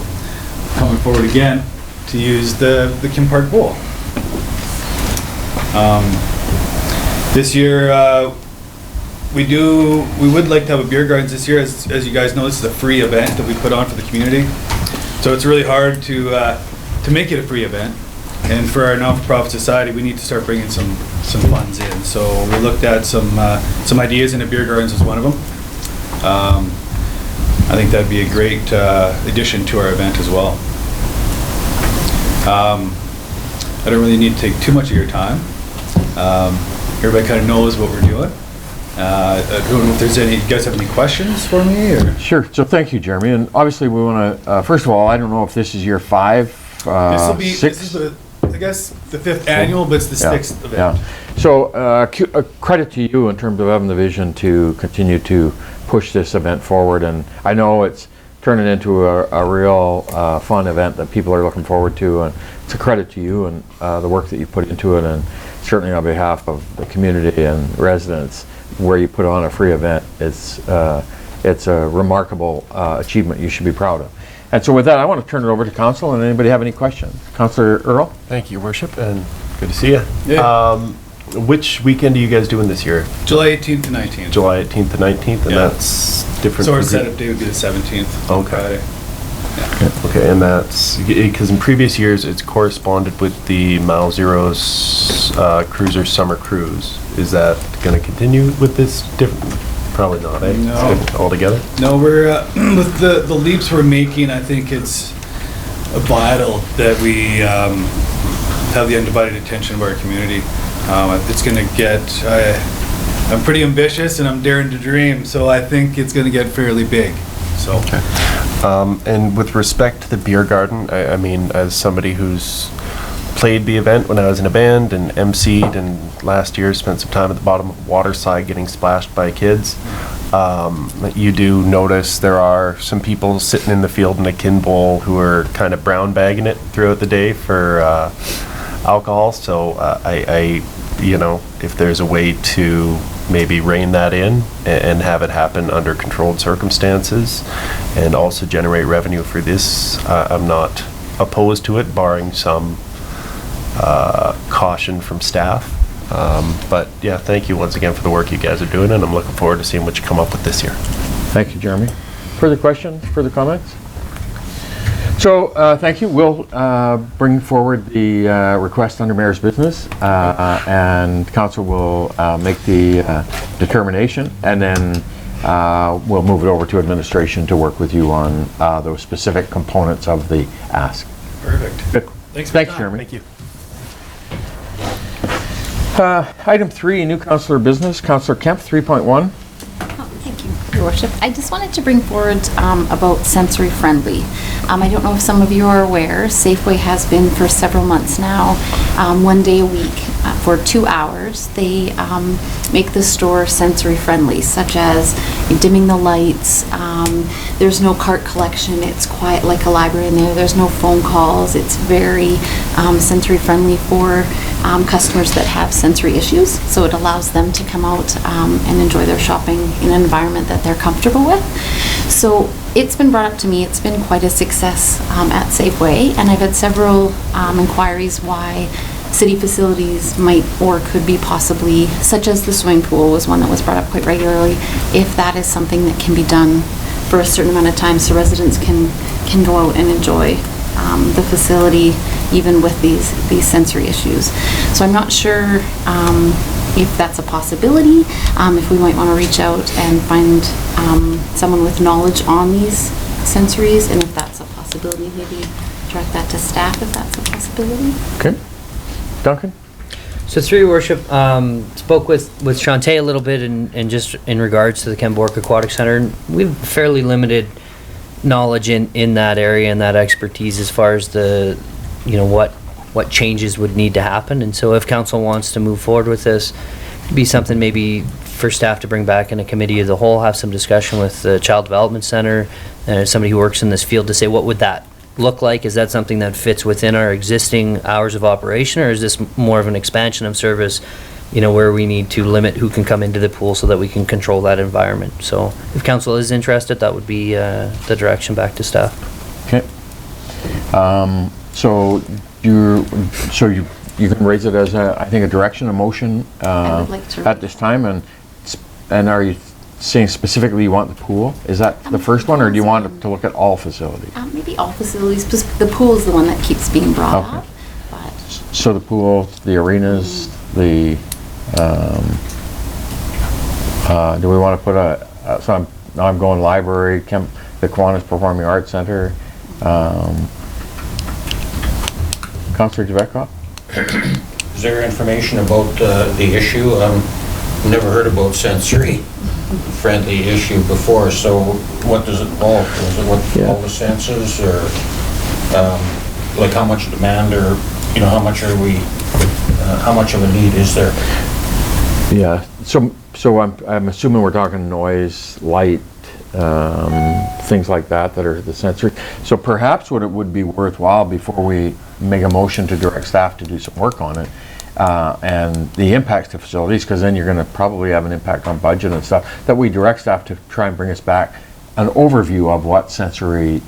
S10: coming forward again to use the Kim Park Bowl. This year we would like to have a beer gardens this year. As you guys know, this is a free event that we put on for the community. So it's really hard to make it a free event. And for our non-for-profit society, we need to start bringing some funds in. So we looked at some ideas, and a beer gardens is one of them. I think that'd be a great addition to our event as well. I don't really need to take too much of your time. Everybody kind of knows what we're doing. I don't know if there's any, you guys have any questions for me, or?
S1: Sure. So thank you, Jeremy. And obviously we want to, first of all, I don't know if this is year 5,
S10: This will be,
S1: 6.
S10: this is the, I guess, the 5th annual, but it's the 6th event.
S1: Yeah. So credit to you in terms of having the vision to continue to push this event forward. And I know it's turning into a real fun event that people are looking forward to. And it's a credit to you and the work that you put into it, and certainly on behalf of the community and residents, where you put on a free event. It's a remarkable achievement you should be proud of. And so with that, I want to turn it over to Council, and anybody have any questions? Councillor Earl?
S3: Thank you, Worship, and good to see you.
S10: Yeah.
S3: Which weekend are you guys doing this year?
S10: July 18th to 19th.
S3: July 18th to 19th, and
S10: Yeah.
S3: that's different.
S10: So our
S3: from
S10: setup day would be the 17th. on
S3: Okay.
S10: Friday.
S3: Okay, and that's because in previous years it's corresponded with the Mile Zero's Cruiser Summer Cruise. Is that going to continue with this different? Probably not, eh?
S10: No.
S3: It's good altogether?
S10: No, we're, with the leaps we're making, I think it's vital that we have the undivided attention of our community. It's going to get, I'm pretty ambitious and I'm daring to dream, so I think it's going to get fairly big. So.
S3: Okay. And with respect to the beer garden, I mean, as somebody who's played the event when I was in a band and emceed, and last year spent some time at the bottom of Waterside getting splashed by kids, you do notice there are some people sitting in the field in a kin bowl who are kind of brown bagging it throughout the day for alcohol. So you know, if there's a way to maybe rein that in and have it happen under controlled circumstances and also generate revenue for this, I'm not opposed to it, barring some caution from staff. But yeah, thank you once again for the work you guys are doing, and I'm looking forward to seeing what you come up with this year.
S1: Thank you, Jeremy. Further questions, further comments? So, thank you. We'll bring forward the request under Mayor's business, and Council will make the determination, and then we'll move it over to administration to work with you on those specific components of the ask.
S10: Perfect.
S1: Good.
S10: Thanks,
S1: Jeremy.
S3: Thank you.
S1: Item 3, new councillor business. Councillor Kemp, 3.1.
S4: Thank you, Your Worship. I just wanted to bring forward about sensory friendly. I don't know if some of you are aware, Safeway has been for several months now, 1 day a week for 2 hours. They make the store sensory friendly, such as dimming the lights. There's no cart collection. It's quiet like a library in there. There's no phone calls. It's very sensory friendly for customers that have sensory issues. So it allows them to come out and enjoy their shopping in an environment that they're comfortable with. So it's been brought up to me, it's been quite a success at Safeway, and I've had several inquiries why city facilities might or could be possibly, such as the swimming pool was one that was brought up quite regularly, if that is something that can be done for a certain amount of time so residents can go out and enjoy the facility even with these sensory issues. So I'm not sure if that's a possibility, if we might want to reach out and find someone with knowledge on these sensories, and if that's a possibility, maybe direct that to staff if that's a possibility.
S1: Okay. Duncan?
S11: So through your worship, spoke with Shantae a little bit and just in regards to the Kembork Aquatic Center. We have fairly limited knowledge in that area and that expertise as far as the, you know, what changes would need to happen. And so if council wants to move forward with this, it'd be something maybe for staff to bring back in a committee of the whole, have some discussion with the Child Development Center, somebody who works in this field, to say what would that look like? Is that something that fits within our existing hours of operation, or is this more of an expansion of service, you know, where we need to limit who can come into the pool so that we can control that environment? So if council is interested, that would be the direction back to staff.
S1: Okay. So you can raise it as I think a direction, a motion
S4: I would like to
S1: at this time, and are you saying specifically you want the pool? Is that the first one, or do you want to look at all facilities?
S4: Maybe all facilities, because the pool is the one that keeps being brought
S1: Okay.
S4: up. But
S1: So the pool, the arenas, the do we want to put so I'm going library, the Kiwanis Performing Arts Center. Councillor Javetkov?
S9: is there information about the issue? Never heard about sensory-friendly issue before, so what does it involve? Is it what all the senses, or like how much demand, or how much are we? How much of a need is there?
S1: Yeah, so I'm assuming we're talking noise, light, things like that are the sensory. So perhaps what it would be worthwhile before we make a motion to direct staff to do some work on it, and the impacts to facilities, because then you're going to probably have an impact on budget and stuff, that we direct staff to try and bring us back an overview of what sensory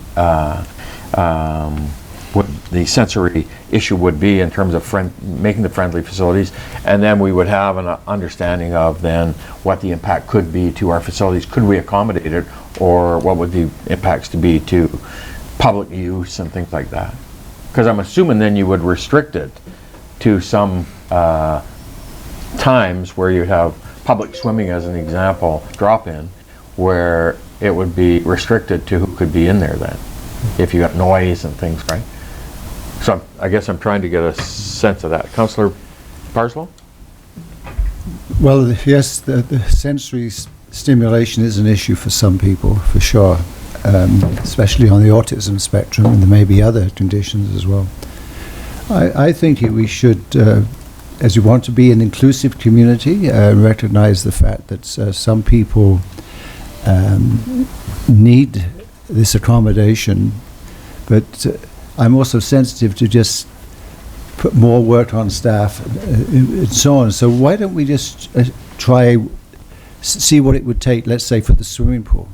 S1: what the sensory issue would be in terms of making the friendly facilities, and then we would have an understanding of then what the impact could be to our facilities. Could we accommodate it, or what would the impacts to be to public use and things like that? Because I'm assuming then you would restrict it to some times where you have public swimming, as an example, drop-in, where it would be restricted to who could be in there then, if you got noise and things, right? So I guess I'm trying to get a sense of that. Councillor Parslow?
S8: Well, yes, the sensory stimulation is an issue for some people, for sure, especially on the autism spectrum, and there may be other conditions as well. I think we should, as we want to be an inclusive community, recognize the fact that some people need this accommodation, but I'm also sensitive to just put more work on staff and so on. So why don't we just try see what it would take, let's say, for the swimming pool,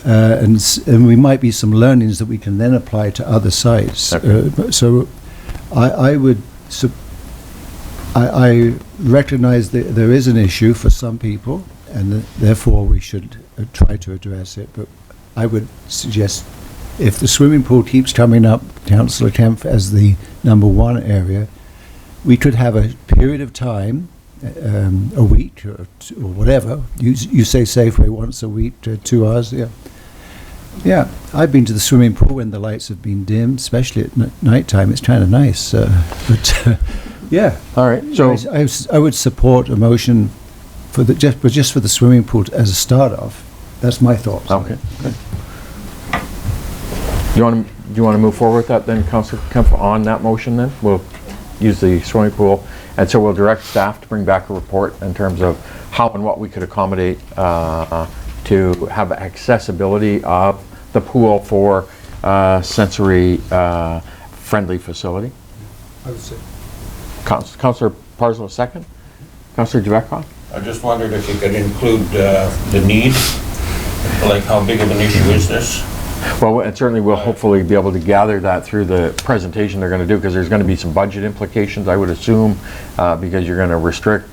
S8: and we might be some learnings that we can then apply to other sites.
S1: Okay.
S8: So I would I recognize that there is an issue for some people, and therefore we should try to address it. But I would suggest, if the swimming pool keeps coming up, Councillor Kempf, as the #1 area, we could have a period of time, a week or whatever. You say Safeway once a week, 2 hours, yeah. Yeah, I've been to the swimming pool when the lights have been dimmed, especially at night time. It's kind of nice, but yeah.
S1: All right. So
S8: I would support a motion for just for the swimming pool as a start off. That's my thoughts.
S1: okay. Good. Do you want to move forward with that then, Councillor Kempf, on that motion then? We'll use the swimming pool, and so we'll direct staff to bring back a report in terms of how and what we could accommodate to have accessibility of the pool for sensory friendly facility.
S8: I would say.
S1: Councillor Parslow, second. Councillor Javetkov?
S9: I just wondered if you could include the need, like how big of an issue is this?
S1: Well, and certainly we'll hopefully be able to gather that through the presentation they're going to do, because there's going to be some budget implications, I would assume, because you're going to restrict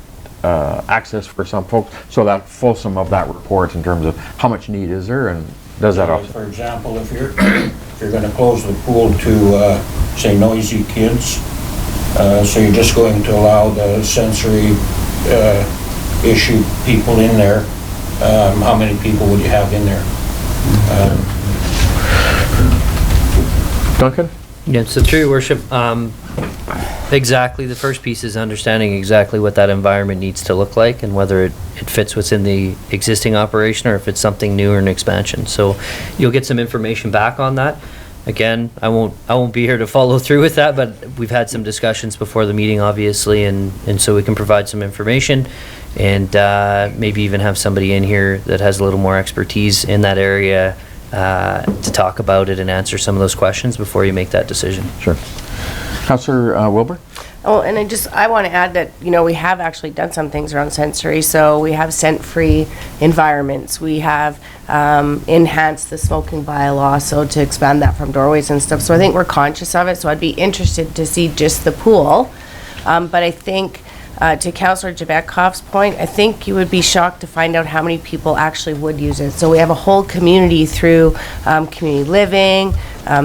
S1: access for some folks. So that fulsome of that report in terms of how much need is there, and does that also?
S9: For example, if you're going to close the pool to say noisy kids, so you're just going to allow the sensory issue people in there, how many people would you have in there?
S1: Duncan?
S11: Yeah, so through your worship, exactly, the first piece is understanding exactly what that environment needs to look like and whether it fits within the existing operation or if it's something new or an expansion. So you'll get some information back on that. Again, I won't be here to follow through with that, but we've had some discussions before the meeting, obviously, and so we can provide some information and maybe even have somebody in here that has a little more expertise in that area to talk about it and answer some of those questions before you make that decision.
S1: Sure. Councillor Wilbur?
S6: Oh, and I want to add that, we have actually done some things around sensory. So we have scent-free environments. We have enhanced the smoking bylaw, so to expand that from doorways and stuff. So I think we're conscious of it. So I'd be interested to see just the pool. But I think, to Councillor Jabetkov's point, I think you would be shocked to find out how many people actually would use it. So we have a whole community through community living,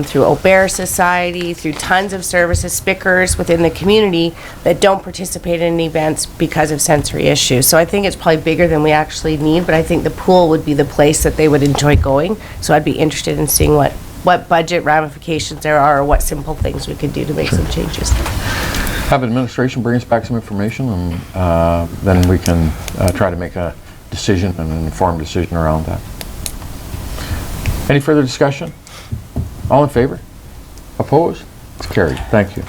S6: through O'Bear Society, through tons of services, spickers within the community that don't participate in events because of sensory issues. So I think it's probably bigger than we actually need, but I think the pool would be the place that they would enjoy going. So I'd be interested in seeing what budget ramifications there are or what simple things we could do to make some changes.
S1: have administration bring us back some information, and then we can try to make a decision, an informed decision around that. Any further discussion? All in favor? Opposed? It's carried. Thank you.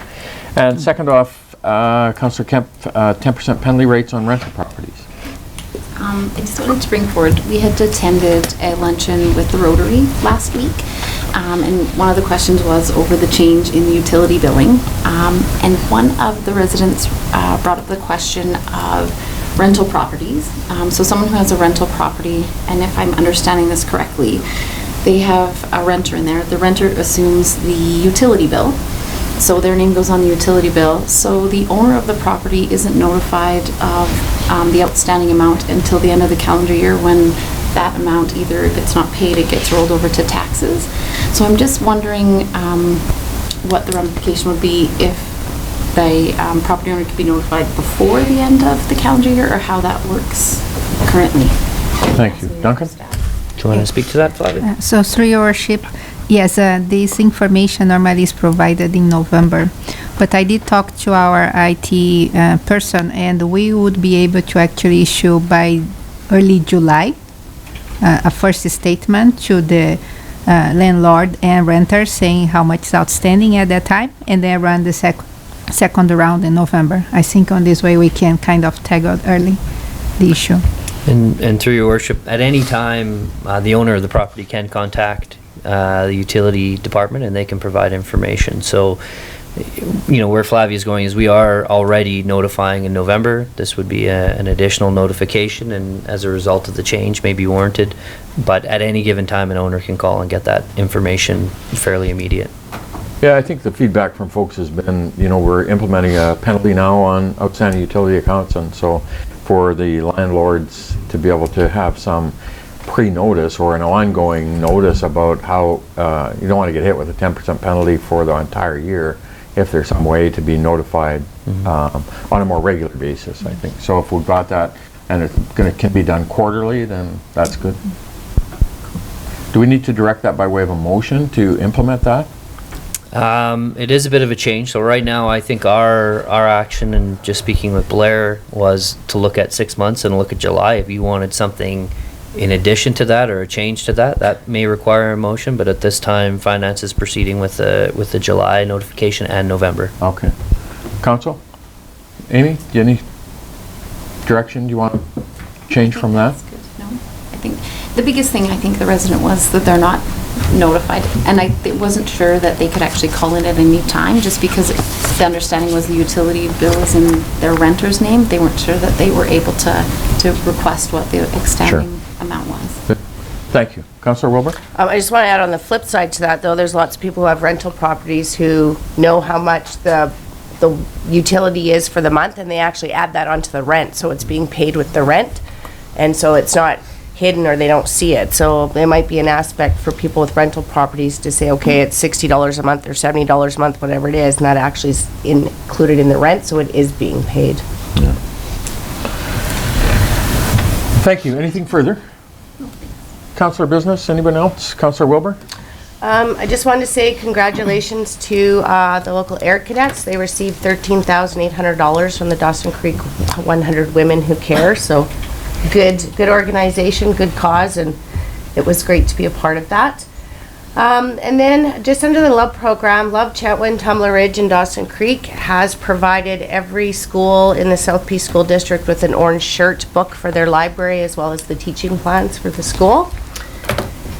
S1: And second off, Councillor Kemp, 10% penalty rates on rental properties.
S12: I just wanted to bring forward, we had attended a luncheon with the Rotary last week, and one of the questions was over the change in the utility billing. And one of the residents brought up the question of rental properties. So someone who has a rental property, and if I'm understanding this correctly, they have a renter in there. The renter assumes the utility bill. So their name goes on the utility bill. So the owner of the property isn't notified of the outstanding amount until the end of the calendar year, when that amount, either if it's not paid, it gets rolled over to taxes. So I'm just wondering what the ramification would be if the property owner could be notified before the end of the calendar year, or how that works currently.
S1: Thank you. Duncan?
S11: Do you want to speak to that, Flavia?
S13: So through your worship, yes, this information normally is provided in November, but I did talk to our IT person, and we would be able to actually issue by early July a first statement to the landlord and renter saying how much is outstanding at that time, and then run the second round in November. I think on this way we can kind of tag out early the issue.
S11: And through your worship, at any time, the owner of the property can contact the utility department, and they can provide information. So, you know, where Flavia's going is we are already notifying in November. This would be an additional notification, and as a result of the change may be warranted. But at any given time, an owner can call and get that information fairly immediate.
S1: Yeah, I think the feedback from folks has been, you know, we're implementing a penalty now on outstanding utility accounts, and so for the landlords to be able to have some pre-notice or an ongoing notice about how you don't want to get hit with a 10% penalty for the entire year, if there's some way to be notified on a more regular basis, I think. So if we've got that and it can be done quarterly, then that's good. Do we need to direct that by way of a motion to implement that?
S11: It is a bit of a change. So right now, I think our action, and just speaking with Blair, was to look at 6 months and look at July. If you wanted something in addition to that or a change to that, that may require a motion. But at this time, finance is proceeding with the July notification and November.
S1: Okay. Council? Amy, do you any direction you want to change from that?
S12: That's good. No, I think the biggest thing, I think the resident was that they're not notified, and I wasn't sure that they could actually call in at any time, just because the understanding was the utility bill is in their renter's name. They weren't sure that they were able to request what the outstanding amount was.
S1: Good. Thank you. Councillor Wilbur?
S6: I just want to add on the flip side to that, though, there's lots of people who have rental properties who know how much the utility is for the month, and they actually add that onto the rent, so it's being paid with the rent, and so it's not hidden or they don't see it. So there might be an aspect for people with rental properties to say, okay, it's $60 a month or $70 a month, whatever it is, and that actually is included in the rent, so it is being paid.
S1: Yeah. Thank you. Anything further? Councillor Business, anybody else? Councillor Wilbur?
S6: I just wanted to say congratulations to the local air cadets. They received $13,800 from the Dawson Creek 100 Women Who Care, so good organization, good cause, and it was great to be a part of that. And then just under the LOVE program, LOVE Chetwynd, Tumbler Ridge, and Dawson Creek has provided every school in the South Peace School District with an orange shirt book for their library, as well as the teaching plans for the school.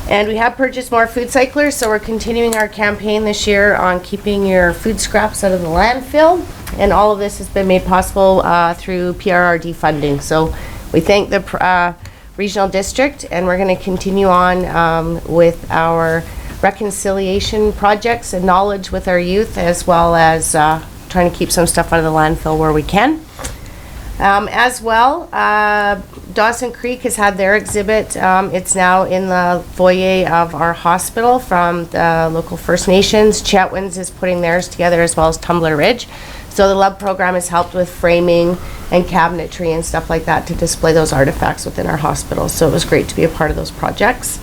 S6: And we have purchased more food cyclers, so we're continuing our campaign this year on keeping your food scraps out of the landfill. And all of this has been made possible through PRRD funding. So we thank the regional district, and we're going to continue on with our reconciliation projects and knowledge with our youth, as well as trying to keep some stuff out of the landfill where we can. As well, Dawson Creek has had their exhibit. It's now in the foyer of our hospital from the local First Nations. Chetwynd's is putting theirs together, as well as Tumbler Ridge. So the LOVE program has helped with framing and cabinetry and stuff like that to display those artifacts within our hospital. So it was great to be a part of those projects.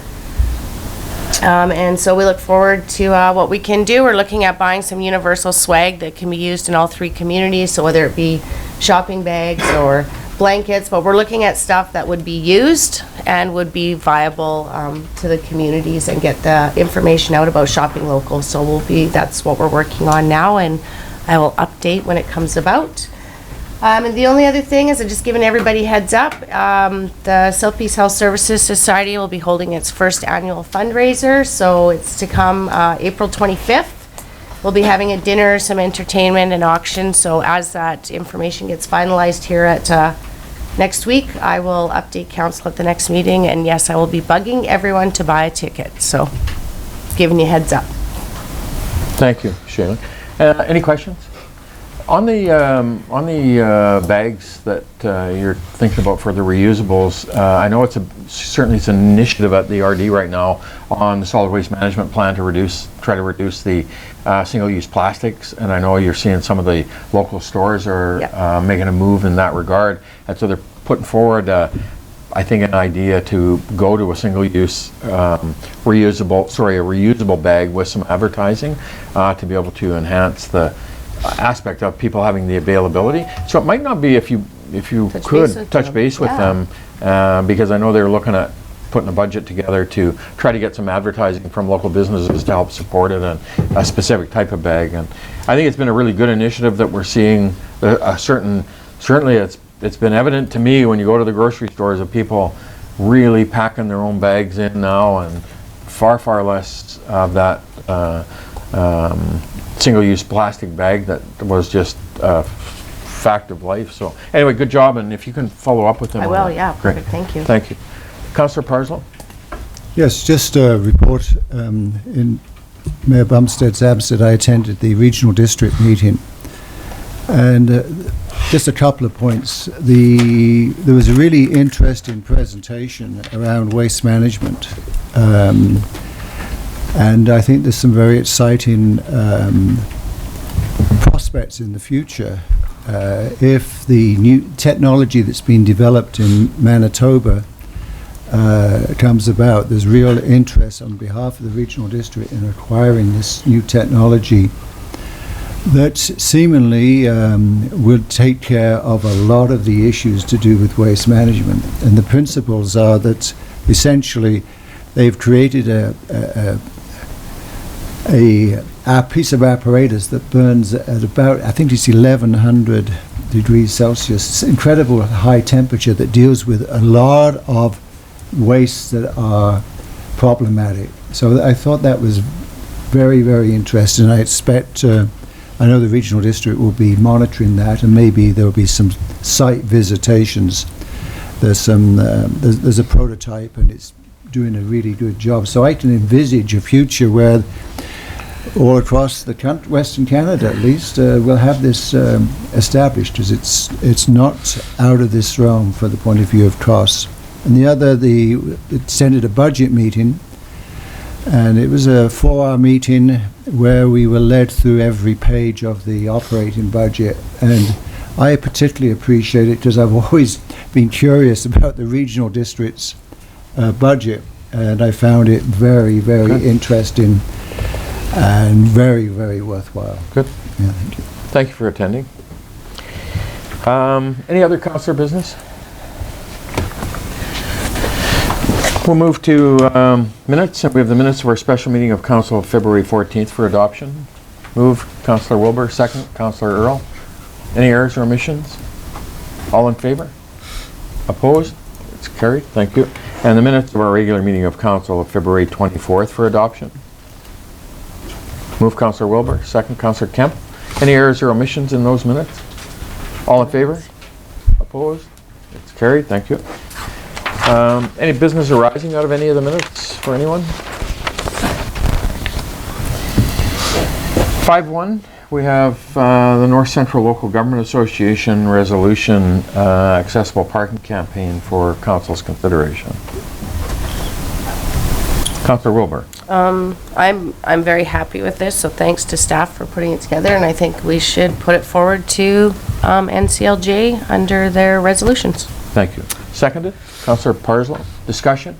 S6: And so we look forward to what we can do. We're looking at buying some universal swag that can be used in all 3 communities, so whether it be shopping bags or blankets, but we're looking at stuff that would be used and would be viable to the communities and get the information out about shopping local. So that's what we're working on now, and I will update when it comes about. And the only other thing is I'm just giving everybody heads up. The Southeast Health Services Society will be holding its first annual fundraiser, so it's to come April 25th. We'll be having a dinner, some entertainment and auction, so as that information gets finalized here at next week, I will update council at the next meeting, and yes, I will be bugging everyone to buy a ticket, so giving you heads up.
S1: Thank you, Shayla. Any questions? On the bags that you're thinking about for the reusables, I know certainly it's an initiative at the RD right now on the solid waste management plan to try to reduce the single-use plastics, and I know you're seeing some of the local stores are making a move in that regard, and so they're putting forward I think an idea to go to a single-use reusable bag with some advertising to be able to enhance the aspect of people having the availability. So it might not be if you could touch base with them, because I know they're looking at putting a budget together to try to get some advertising from local businesses to help support it and a specific type of bag. And I think it's been a really good initiative that we're seeing certainly it's been evident to me when you go to the grocery stores of people really packing their own bags in now, and far less of that single-use plastic bag that was just a fact of life. So anyway, good job, and if you can follow up with them.
S6: I
S1: on
S6: will,
S1: that.
S6: yeah.
S1: Great.
S6: Perfect, thank you.
S1: Thank you. Councillor Parslow?
S8: Yes, just a report. In Mayor Bumstead's absence, I attended the regional district meeting, and just a couple of points. There was a really interesting presentation around waste management. And I think there's some very exciting prospects in the future. If the new technology that's been developed in Manitoba comes about, there's real interest on behalf of the regional district in acquiring this new technology that seemingly will take care of a lot of the issues to do with waste management. And the principles are that essentially they've created a piece of apparatus that burns at about, I think it's 1100 degrees Celsius. It's incredible high temperature that deals with a lot of wastes that are problematic. So I thought that was very, very interesting. I expect, I know the regional district will be monitoring that, and maybe there will be some site visitations. There's a prototype, and it's doing a really good job. So I can envisage a future where all across the Western Canada, at least, we'll have this established, as it's not out of this realm for the point of view of costs. And the other, it attended a budget meeting, and it was a 4-hour meeting where we were led through every page of the operating budget, and I particularly appreciate it because I've always been curious about the regional district's budget, and I found it very, very interesting and very, very worthwhile.
S1: Good.
S8: Yeah, thank you.
S1: Thank you for attending. Any other councillor business? We'll move to minutes, and we have the minutes of our special meeting of council of February 14th for adoption. Move, Councillor Wilbur. Second, Councillor Earl. Any errors or omissions? All in favor? Opposed? It's carried. Thank you. And the minutes of our regular meeting of council of February 24th for adoption. Move, Councillor Wilbur. Second, Councillor Kemp. Any errors or omissions in those minutes? All in favor? Opposed? It's carried. Thank you. Any business arising out of any of the minutes for anyone? 5.1, we have the North Central Local Government Association resolution accessible parking campaign for council's consideration. Councillor Wilbur.
S6: I'm very happy with this, so thanks to staff for putting it together, and I think we should put it forward to NCLJ under their resolutions.
S1: Thank you. Seconded. Councillor Parslow. Discussion?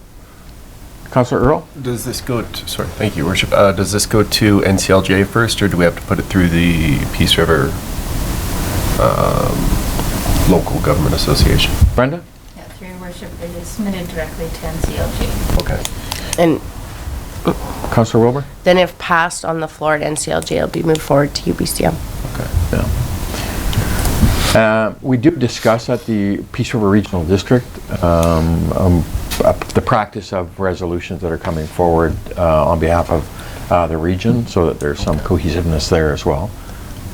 S1: Councillor Earl?
S3: Does this go to, sorry, thank you, Worship. Does this go to NCLJ first, or do we have to put it through the Peace River Local Government Association?
S1: Brenda?
S14: Yeah, through your worship, it is submitted directly to NCLG.
S3: Okay.
S6: And
S1: Councillor Wilbur?
S6: then if passed on the floor at NCLJ, it'll be moved forward to UBCM.
S1: Okay. Yeah. We do discuss at the Peace River Regional District the practice of resolutions that are coming forward on behalf of the region, so that there's some cohesiveness there as well.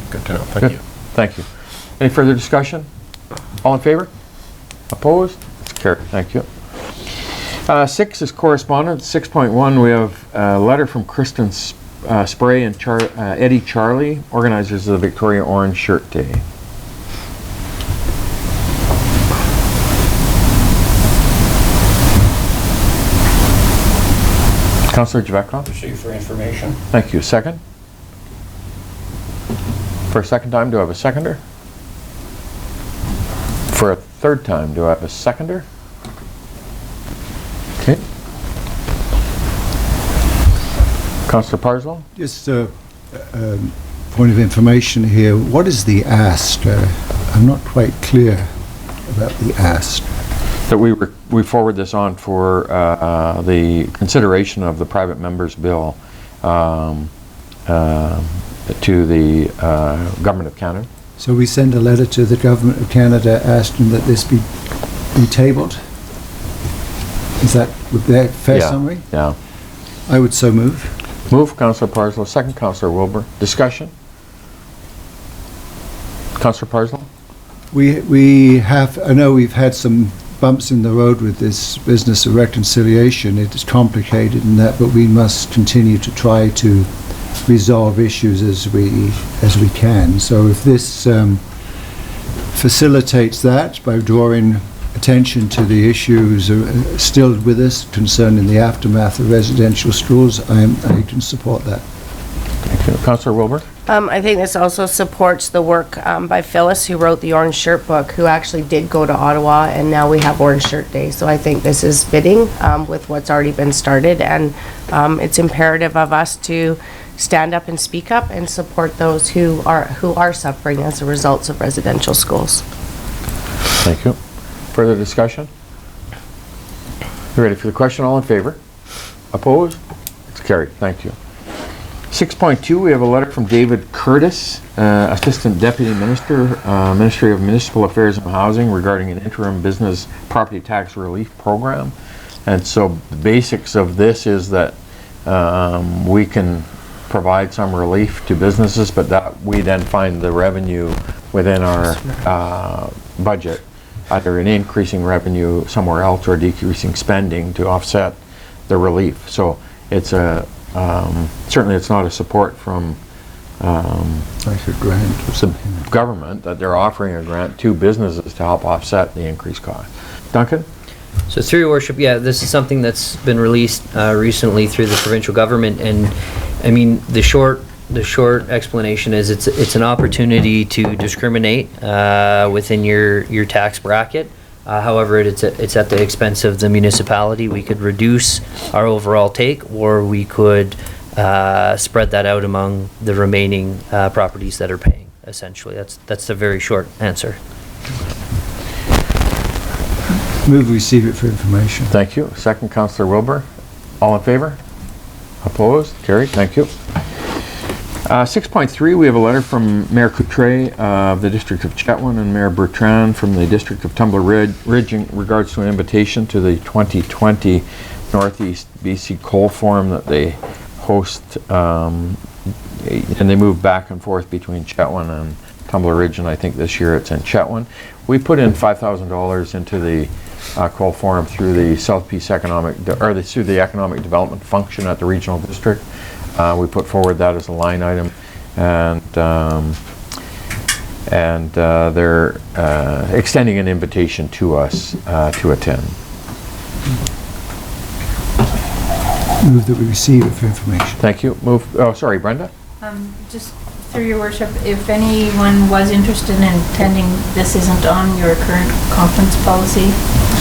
S3: Good to know. Thank you.
S1: Thank you. Any further discussion? All in favor? Opposed? It's carried. Thank you. 6 is correspondence. 6.1, we have a letter from Kristen Spray and Eddie Charlie, organizers of the Victoria Orange Shirt Day. Councillor Javekov?
S9: Receive for information.
S1: Thank you. Second? For a second time, do I have a seconder? For a third time, do I have a seconder? Okay. Councillor Parslow?
S8: Just a point of information here. What is the ask? I'm not quite clear about the ask.
S1: That we forward this on for the consideration of the private member's bill to the Government of Canada.
S8: So we send a letter to the Government of Canada asking that this be tabled? Is that a fair summary?
S1: Yeah.
S8: I would so move.
S1: Move, Councillor Parslow. Second, Councillor Wilbur. Discussion? Councillor Parslow?
S8: We have, I know we've had some bumps in the road with this business of reconciliation. It is complicated in that, but we must continue to try to resolve issues as we can. So if this facilitates that by drawing attention to the issues still with us concerning the aftermath of residential schools, I can support that.
S1: Thank you. Councillor Wilbur?
S6: I think this also supports the work by Phyllis, who wrote the Orange Shirt book, who actually did go to Ottawa, and now we have Orange Shirt Day. So I think this is fitting with what's already been started, and it's imperative of us to stand up and speak up and support those who are suffering as a result of residential schools.
S1: Thank you. Further discussion? You ready for the question? All in favor? Opposed? It's carried. Thank you. 6.2, we have a letter from David Curtis, Assistant Deputy Minister, Ministry of Municipal Affairs and Housing, regarding an interim business property tax relief program. And so the basics of this is that we can provide some relief to businesses, but that we then find the revenue within our budget, either in increasing revenue somewhere else or decreasing spending to offset the relief. So it's a certainly it's not a support from
S8: like a grant
S1: the government, that they're offering a grant to businesses to help offset the increased cost. Duncan?
S11: So through your worship, yeah, this is something that's been released recently through the provincial government, and I mean the short explanation is it's an opportunity to discriminate within your tax bracket. However, it's at the expense of the municipality. We could reduce our overall take, or we could spread that out among the remaining properties that are paying. Essentially, that's the very short answer.
S8: Move receive it for information.
S1: Thank you. Second, Councillor Wilbur. All in favor? Opposed? Carried. Thank you. 6.3, we have a letter from Mayor Coutre of the District of Chetwynd and Mayor Bertrand from the District of Tumbler Ridge in regards to an invitation to the 2020 Northeast BC Coal Forum that they host, and they move back and forth between Chetwynd and Tumbler Ridge, and I think this year it's in Chetwynd. We put in $5,000 into the Coal Forum through the South Peace through the Economic Development function at the Regional District. We put forward that as a line item, and they're extending an invitation to us to attend.
S8: Move that we receive it for information.
S1: Thank you. Move. Oh, sorry, Brenda.
S14: Just through your worship, if anyone was interested in attending, this isn't on your current conference policy.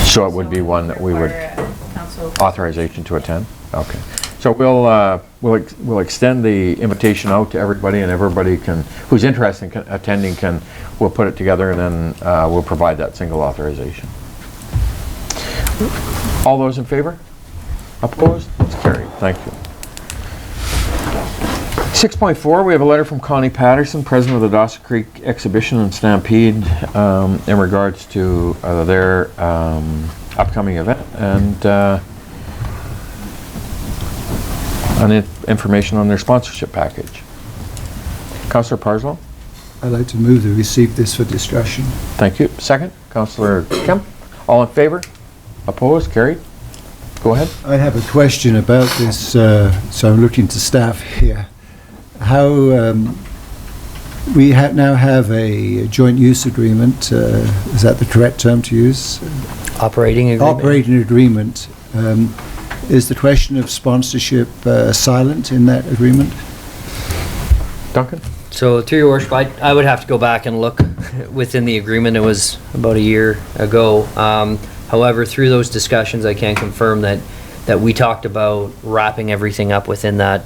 S1: So it would be one that we would.
S14: Town council.
S1: Authorization to attend? Okay. So we'll extend the invitation out to everybody, and everybody who's interested in attending we'll put it together, and then we'll provide that single authorization. All those in favor? Opposed? It's carried. Thank you. 6.4, we have a letter from Connie Patterson, president of the Dawson Creek Exhibition and Stampede, in regards to their upcoming event, and information on their sponsorship package. Councillor Parslow?
S8: I'd like to move to receive this for discussion.
S1: Thank you. Second, Councillor Kemp. All in favor? Opposed? Carried. Go ahead.
S8: I have a question about this, so I'm looking to staff here. How we now have a joint use agreement, is that the correct term to use?
S11: Operating agreement.
S8: Operating agreement. Is the question of sponsorship silent in that agreement?
S1: Duncan?
S11: So, through your worship, I would have to go back and look within the agreement. It was about a year ago. However, through those discussions, I can confirm that we talked about wrapping everything up within that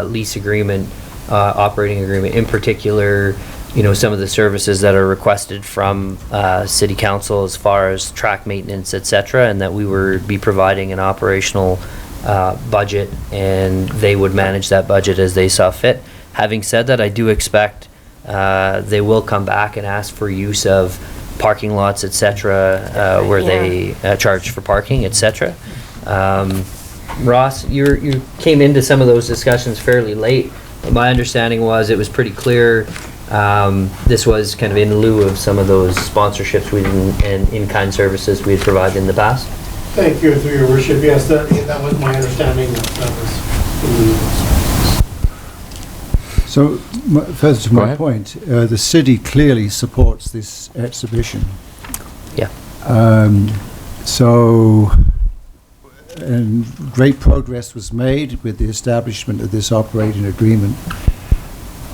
S11: lease agreement, operating agreement. In particular, some of the services that are requested from City Council as far as track maintenance, etc., and that we would be providing an operational budget, and they would manage that budget as they saw fit. Having said that, I do expect they will come back and ask for use of parking lots, etc., where they charge for parking, etc. Ross, you came into some of those discussions fairly late. My understanding was it was pretty clear this was kind of in lieu of some of those sponsorships and in-kind services we had provided in the past.
S15: Thank you, through your worship. Yes, that was my understanding. That was in lieu of.
S8: So, further to my point, the city clearly supports this exhibition.
S11: Yeah.
S8: And great progress was made with the establishment of this operating agreement.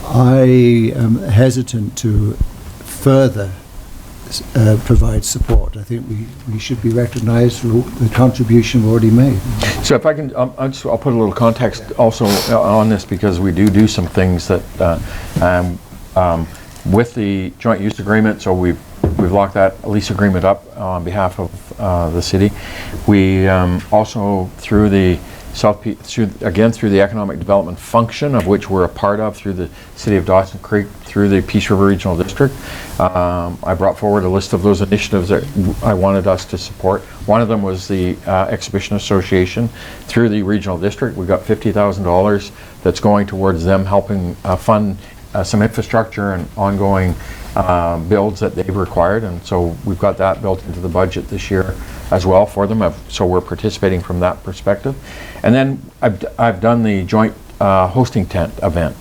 S8: I am hesitant to further provide support. I think we should be recognized for the contribution we've already made.
S1: So if I can, I'll put a little context also on this, because we do some things that with the joint use agreement. So we've locked that lease agreement up on behalf of the city. We also through the through the economic development function, of which we're a part of through the City of Dawson Creek, through the Peace River Regional District. I brought forward a list of those initiatives that I wanted us to support. One of them was the Exhibition Association through the Regional District. We got $50,000 that's going towards them helping fund some infrastructure and ongoing builds that they've required, and so we've got that built into the budget this year as well for them. So we're participating from that perspective. And then I've done the joint hosting tent event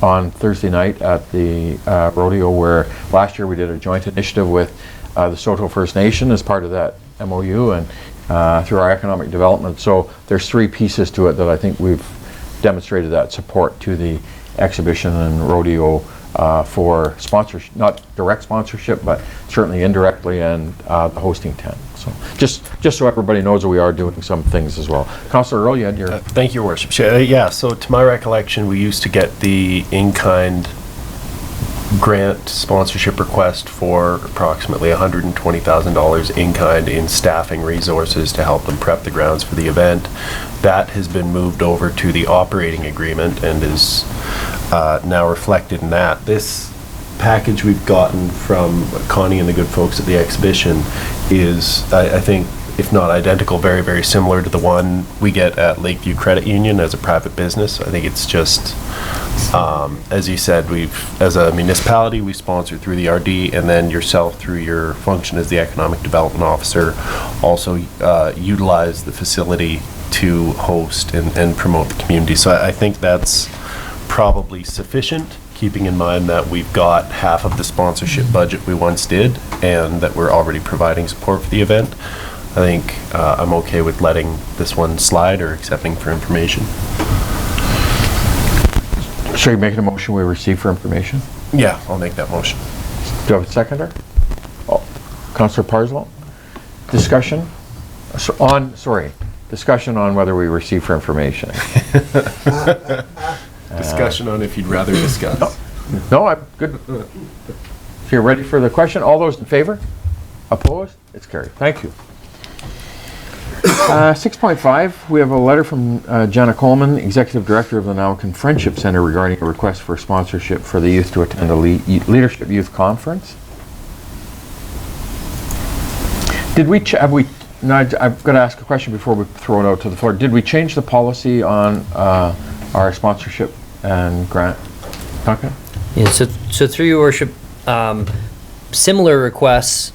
S1: on Thursday night at the rodeo, where last year we did a joint initiative with the Soto First Nation as part of that MOU, and through our economic development. So there's three pieces to it that I think we've demonstrated that support to the exhibition and rodeo for sponsorship, not direct sponsorship, but certainly indirectly, and the hosting tent. So just so everybody knows that we are doing some things as well. Councillor Earl, you had your...
S3: Thank you, Worship. Yeah, so to my recollection, we used to get the in-kind grant sponsorship request for approximately $120,000 in-kind in staffing resources to help them prep the grounds for the event. That has been moved over to the operating agreement and is now reflected in that. This package we've gotten from Connie and the good folks at the exhibition is, I think, if not identical, very, very similar to the one we get at Lakeview Credit Union as a private business. I think it's just, as you said, as a municipality, we sponsor through the RD, and then yourself through your function as the Economic Development Officer also utilize the facility to host and promote the community. So I think that's probably sufficient, keeping in mind that we've got half of the sponsorship budget we once did, and that we're already providing support for the event. I think I'm okay with letting this one slide or accepting for information.
S1: So you're making a motion we receive for information?
S3: Yeah, I'll make that motion.
S1: Do you have a seconder? Oh, Councillor Parslow. Discussion? Discussion on whether we receive for information.
S3: Discussion on if you'd rather discuss.
S1: No, I'm good. If you're ready for the question, all those in favor? Opposed? It's carried. Thank you. 6.5, we have a letter from Jenna Coleman, Executive Director of the Nowickan Friendship Center, regarding a request for sponsorship for the youth to attend a Leadership Youth Conference. Did we, now I've got to ask a question before we throw it out to the floor. Did we change the policy on our sponsorship and grant? Duncan?
S11: Yeah, so through your worship, similar requests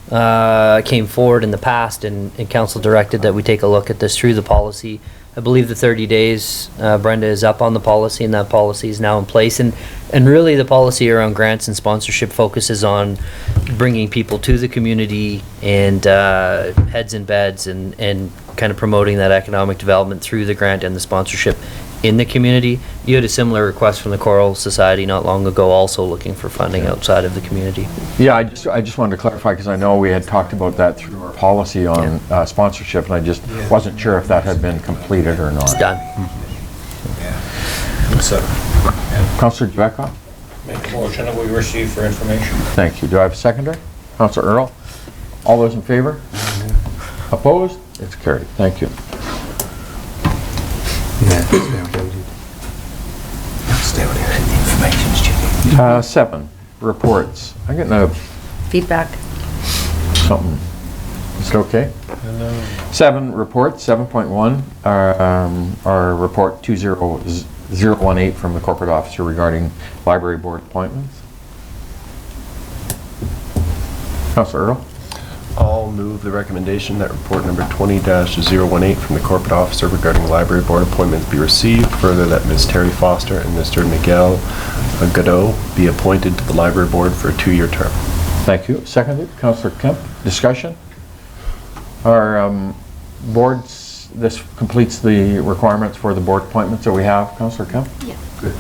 S11: came forward in the past, and council directed that we take a look at this through the policy. I believe the 30 days, Brenda, is up on the policy, and that policy is now in place. And really the policy around grants and sponsorship focuses on bringing people to the community and heads in beds and kind of promoting that economic development through the grant and the sponsorship in the community. You had a similar request from the Choral Society not long ago, also looking for funding outside of the community.
S1: Yeah, I just wanted to clarify, because I know we had talked about that through our policy on sponsorship, and I just wasn't sure if that had been completed or not.
S11: It's done.
S1: Councillor Dubeckoff?
S9: Make a motion that we receive for information.
S1: Thank you. Do I have a seconder? Councillor Earl? All those in favor? Opposed? It's carried. Thank you. 7, reports. I'm getting a
S6: Feedback.
S1: something. Is it okay? 7, reports. 7.1, our report 20018 from the corporate officer regarding library board appointments. Councillor Earl?
S3: I'll move the recommendation that report number 20-018 from the corporate officer regarding library board appointments be received. Further, that Ms. Terry Foster and Mr. Miguel Godot be appointed to the library board for a 2-year term.
S1: Thank you. Seconded. Councillor Kemp. Discussion? Our boards, this completes the requirements for the board appointments that we have. Councillor Kemp?
S12: Yeah.
S1: Good.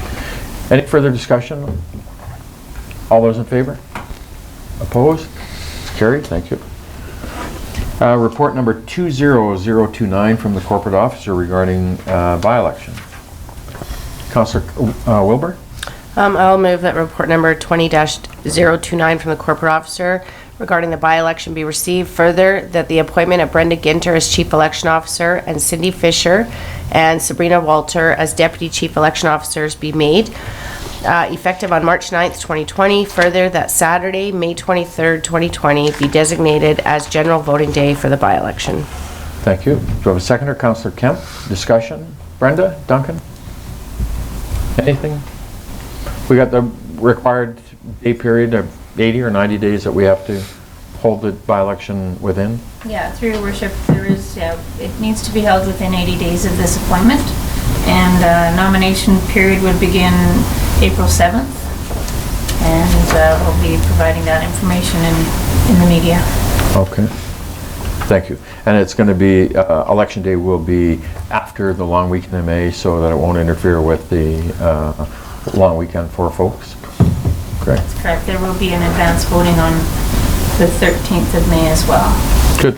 S1: Any further discussion? All those in favor? Opposed? It's carried. Thank you. Report number 20029 from the corporate officer regarding by-election. Councillor Wilbur?
S6: I'll move that report number 20-029 from the corporate officer regarding the by-election be received. Further, that the appointment of Brenda Ginter as Chief Election Officer and Cindy Fisher and Sabrina Walter as Deputy Chief Election Officers be made. Effective on March 9th, 2020. Further, that Saturday, May 23rd, 2020 be designated as general voting day for the by-election.
S1: Thank you. Do you have a seconder? Councillor Kemp. Discussion? Brenda? Duncan? Anything? We got the required day period of 80 or 90 days that we have to hold the by-election within?
S14: Yeah, through your worship, there is, it needs to be held within 80 days of this appointment, and nomination period would begin April 7th, and we'll be providing that information in the media.
S1: Okay. Thank you. And it's going to be, election day will be after the long weekend in May, so that it won't interfere with the long weekend for folks. Correct?
S14: That's correct. There will be an advance voting on the 13th of May as well.
S1: Good.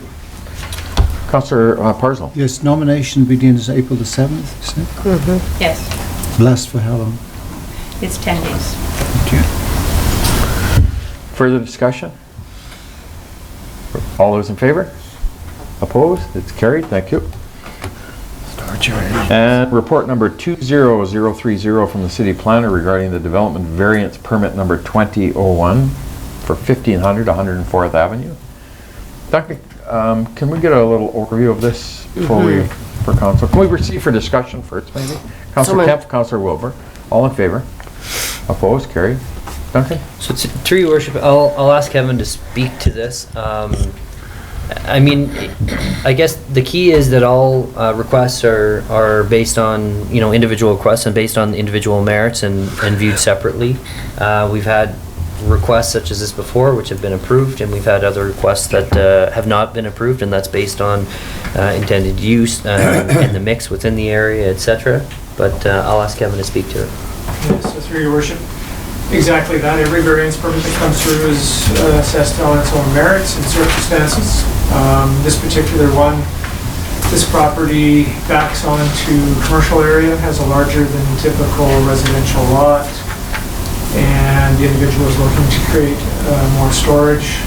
S1: Councillor Parslow.
S8: Yes, nomination begins April the 7th, is it?
S6: Mm-hmm.
S14: Yes,
S8: Lasts for how long?
S14: it's 10 days.
S8: Thank you.
S1: Further discussion? All those in favor? Opposed? It's carried. Thank you. And report number 20030 from the city planner regarding the development variance permit number 2001 for 1500 104th Avenue. Doctor, can we get a little overview of this before we, for council? Can we receive for discussion first, maybe? Councillor Kemp, Councillor Wilbur. All in favor? Opposed? Carried. Duncan?
S11: So through your worship, I'll ask Kevin to speak to this. I mean, I guess the key is that all requests are based on, individual requests and based on individual merits and viewed separately. We've had requests such as this before, which have been approved, and we've had other requests that have not been approved, and that's based on intended use and the mix within the area, etc. But I'll ask Kevin to speak to it.
S2: Yes, so through your worship, exactly that. Every variance permit that comes through is assessed on its own merits and circumstances. This particular one
S16: This property backs onto commercial area, has a larger than typical residential lot, and the individual is looking to create more storage.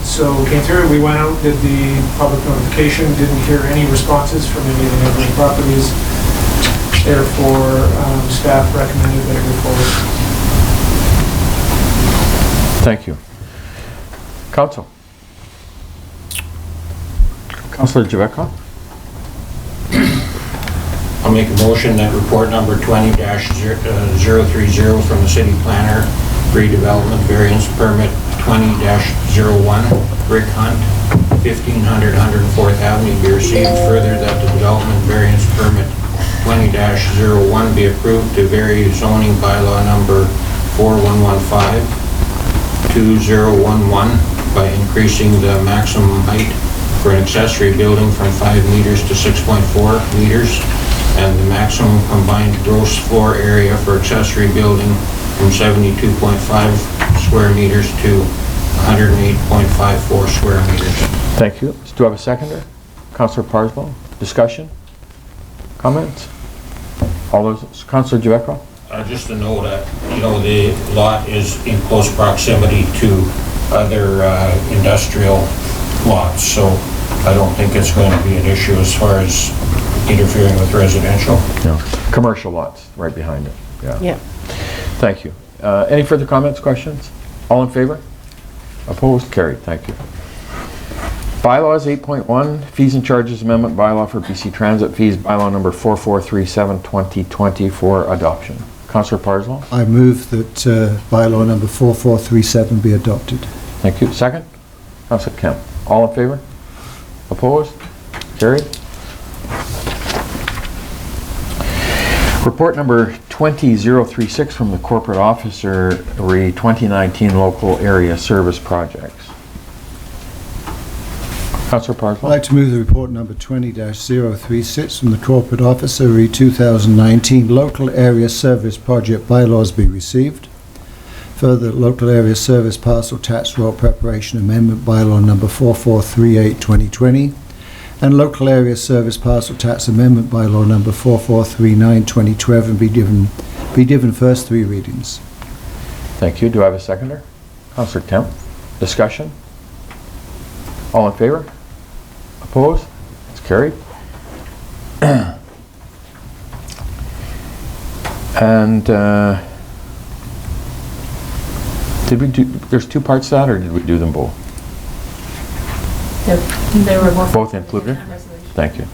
S16: So we came through, we went out, did the public notification, didn't hear any responses from any of the neighboring properties. Therefore, staff recommended that it go forward.
S1: Thank you. Council. Councillor Javetkov.
S9: I'll make a motion that report number 20-030 from the city planner, redevelopment variance permit 20-01, Brick Hunt, 1500 104th Avenue be received. Further, that the development variance permit 20-01 be approved to vary zoning bylaw number 4115-2011 by increasing the maximum height for an accessory building from 5 meters to 6.4 meters, and the maximum combined gross floor area for accessory building from 72.5 square meters to 108.54 square meters.
S1: Thank you. Do I have a seconder? Councillor Parslow. Discussion? Comments? All those, Councillor Javetkov?
S9: Just to know that, the lot is in close proximity to other industrial lots, so I don't think it's going to be an issue as far as interfering with residential.
S1: No. Commercial lots right behind it. Yeah. Thank you. Any further comments, questions? All in favor? Opposed? Carried. Thank you. Bylaws 8.1, fees and charges amendment bylaw for BC Transit fees, bylaw number 4437-2020 for adoption. Councillor Parslow.
S8: I move that bylaw number 4437 be adopted.
S1: Thank you. Second? Councillor Kemp. All in favor? Opposed? Carried. Report number 20036 from the corporate officer re 2019 local area service projects. Councillor Parslow.
S8: I'd like to move the report number 20-036 from the corporate officer re 2019 local area service project bylaws be received. Further, local area service parcel tax roll preparation amendment bylaw number 4438-2020 and local area service parcel tax amendment bylaw number 4439-2012 be given first 3 readings.
S1: Thank you. Do I have a seconder? Councillor Kemp. Discussion? All in favor? Opposed? It's carried. And did we do, there's 2 parts to that, or did we do them both?
S14: They were
S1: both included? Thank you.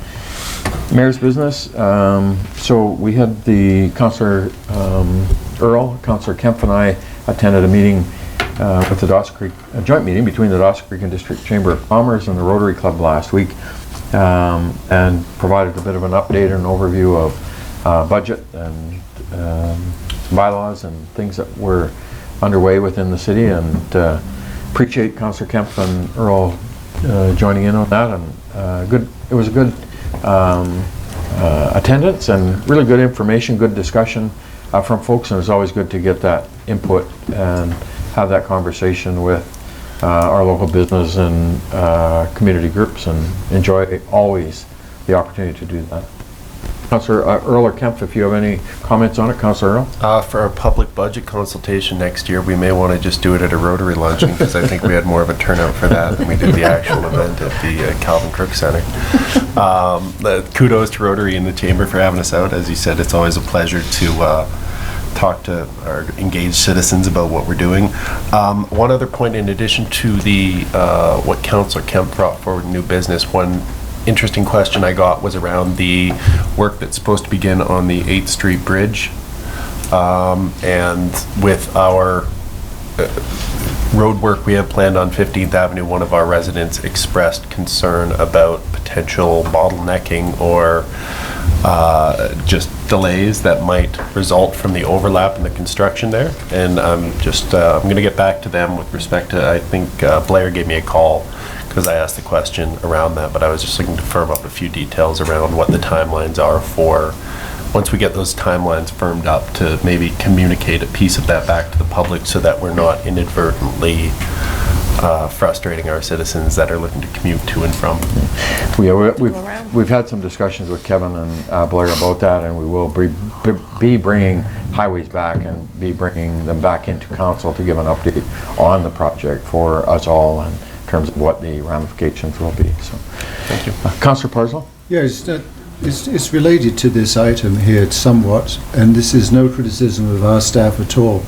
S1: Mayor's business. So we had the Councillor Earl, Councillor Kemp and I attended a meeting with the Dawson Creek, a joint meeting between the Dawson Creek and District Chamber of Commerce and the Rotary Club last week, and provided a bit of an update and overview of budget and bylaws and things that were underway within the city, and appreciate Councillor Kemp and Earl joining in on that, and it was a good attendance and really good information, good discussion from folks, and it's always good to get that input and have that conversation with our local business and community groups, and enjoy always the opportunity to do that. Councillor Earl or Kemp, if you have any comments on it. Councillor Earl?
S3: For our public budget consultation next year, we may want to just do it at a Rotary luncheon, because I think we had more of a turnout for that than we did the actual event at the Calvin Crook Center. Kudos to Rotary and the Chamber for having us out. As you said, it's always a pleasure to talk to our engaged citizens about what we're doing. One other point in addition to the what Councillor Kemp brought forward new business, one interesting question I got was around the work that's supposed to begin on the 8th Street Bridge, and with our road work we have planned on 15th Avenue, one of our residents expressed concern about potential bottlenecking or just delays that might result from the overlap in the construction there. And I'm going to get back to them with respect to, I think Blair gave me a call because I asked the question around that, but I was just looking to firm up a few details around what the timelines are for, once we get those timelines firmed up, to maybe communicate a piece of that back to the public so that we're not inadvertently frustrating our citizens that are looking to commute to and from.
S1: We've had some discussions with Kevin and Blair about that, and we will be bringing highways back and be bringing them back into council to give an update on the project for us all in terms of what the ramifications will be. So,
S3: thank you.
S1: Councillor Parslow?
S8: Yeah, it's related to this item here somewhat, and this is no criticism of our staff at all.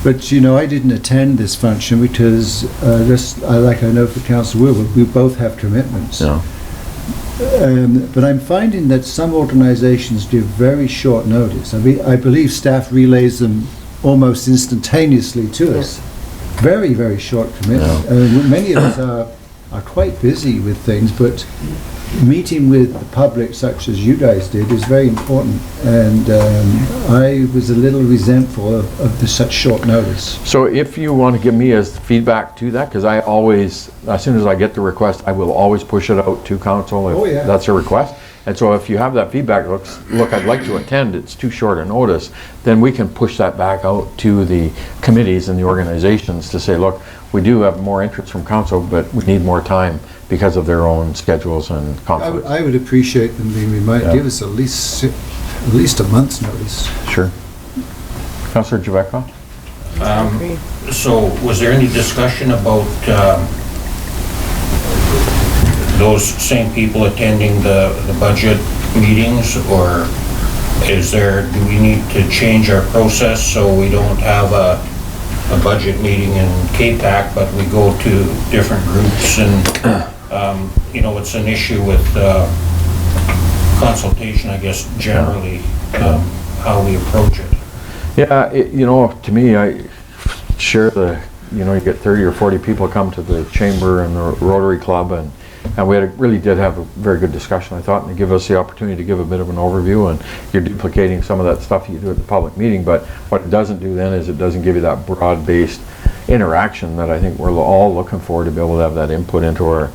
S8: But you know, I didn't attend this function because, like I know for Councillor Will, we both have commitments.
S1: No.
S8: But I'm finding that some organisations give very short notice. I believe staff relays them almost instantaneously to us. Very, very short commitment. Many of us are quite busy with things, but meeting with the public, such as you guys did, is very important. And I was a little resentful of such short notice.
S1: So if you want to give me as feedback to that, because I always, as soon as I get the request, I will always push it out to council if that's a request. And so if you have that feedback, look, I'd like to attend, it's too short a notice, then we can push that back out to the committees and the organizations to say, look, we do have more interest from council, but we need more time because of their own schedules and conflicts.
S8: I would appreciate them being reminded, give us at least a month's notice.
S1: Sure. Councillor Javekov?
S9: So was there any discussion about those same people attending the budget meetings, or do we need to change our process so we don't have a budget meeting in KPAC, but we go to different groups and, you know, it's an issue with consultation, I guess, generally, how we approach it.
S1: Yeah, you know, to me, I share you know, you get 30 or 40 people come to the chamber and the Rotary Club, and we really did have a very good discussion, I thought, and give us the opportunity to give a bit of an overview, and you're duplicating some of that stuff you do at the public meeting, but what it doesn't do then is it doesn't give you that broad-based interaction that I think we're all looking for, to be able to have that input into our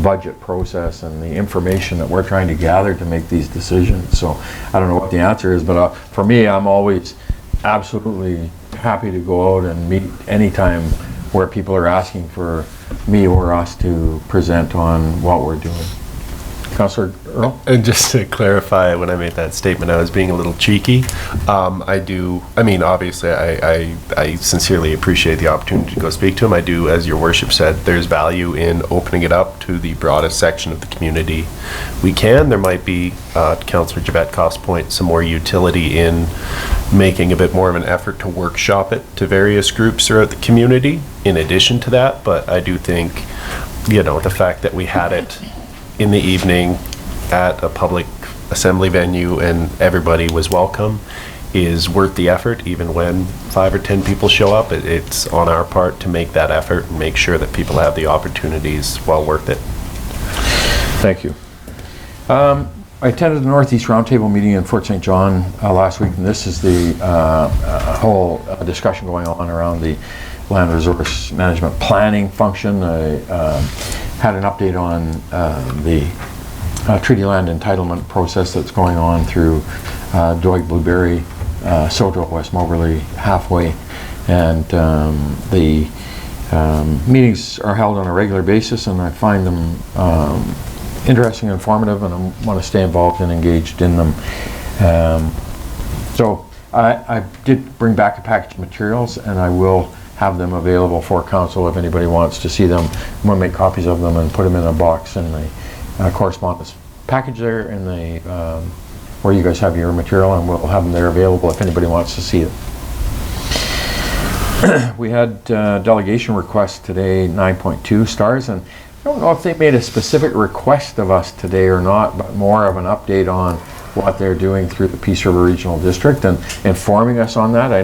S1: budget process and the information that we're trying to gather to make these decisions. So I don't know what the answer is, but for me, I'm always absolutely happy to go out and meet anytime where people are asking for me or us to present on what we're doing. Councillor Earl?
S3: And just to clarify, when I made that statement, I was being a little cheeky. Obviously, I sincerely appreciate the opportunity to go speak to him. I do, as your worship said, there's value in opening it up to the broadest section of the community we can. There might be, to Councillor Javetkov's point, some more utility in making a bit more of an effort to workshop it to various groups throughout the community in addition to that. But I do think, you know, the fact that we had it in the evening at a public assembly venue and everybody was welcome is worth the effort. Even when 5 or 10 people show up, it's on our part to make that effort and make sure that people have the opportunities well worth it.
S1: Thank you. I attended the Northeast Roundtable meeting in Fort St. John last week, and this is the whole discussion going on around the land resource management planning function. I had an update on the treaty land entitlement process that's going on through Doig, Blueberry, Soto, West Moberly, Halfway, and the meetings are held on a regular basis, and I find them interesting and informative, and I want to stay involved and engaged in them. So I did bring back a package of materials, and I will have them available for council if anybody wants to see them. I'm going to make copies of them and put them in a box in the correspondence package there in the where you guys have your material, and we'll have them there available if anybody wants to see it. We had delegation requests today, 9.2 stars, and I don't know if they made a specific request of us today or not, but more of an update on what they're doing through the Peace River Regional District and informing us on that. I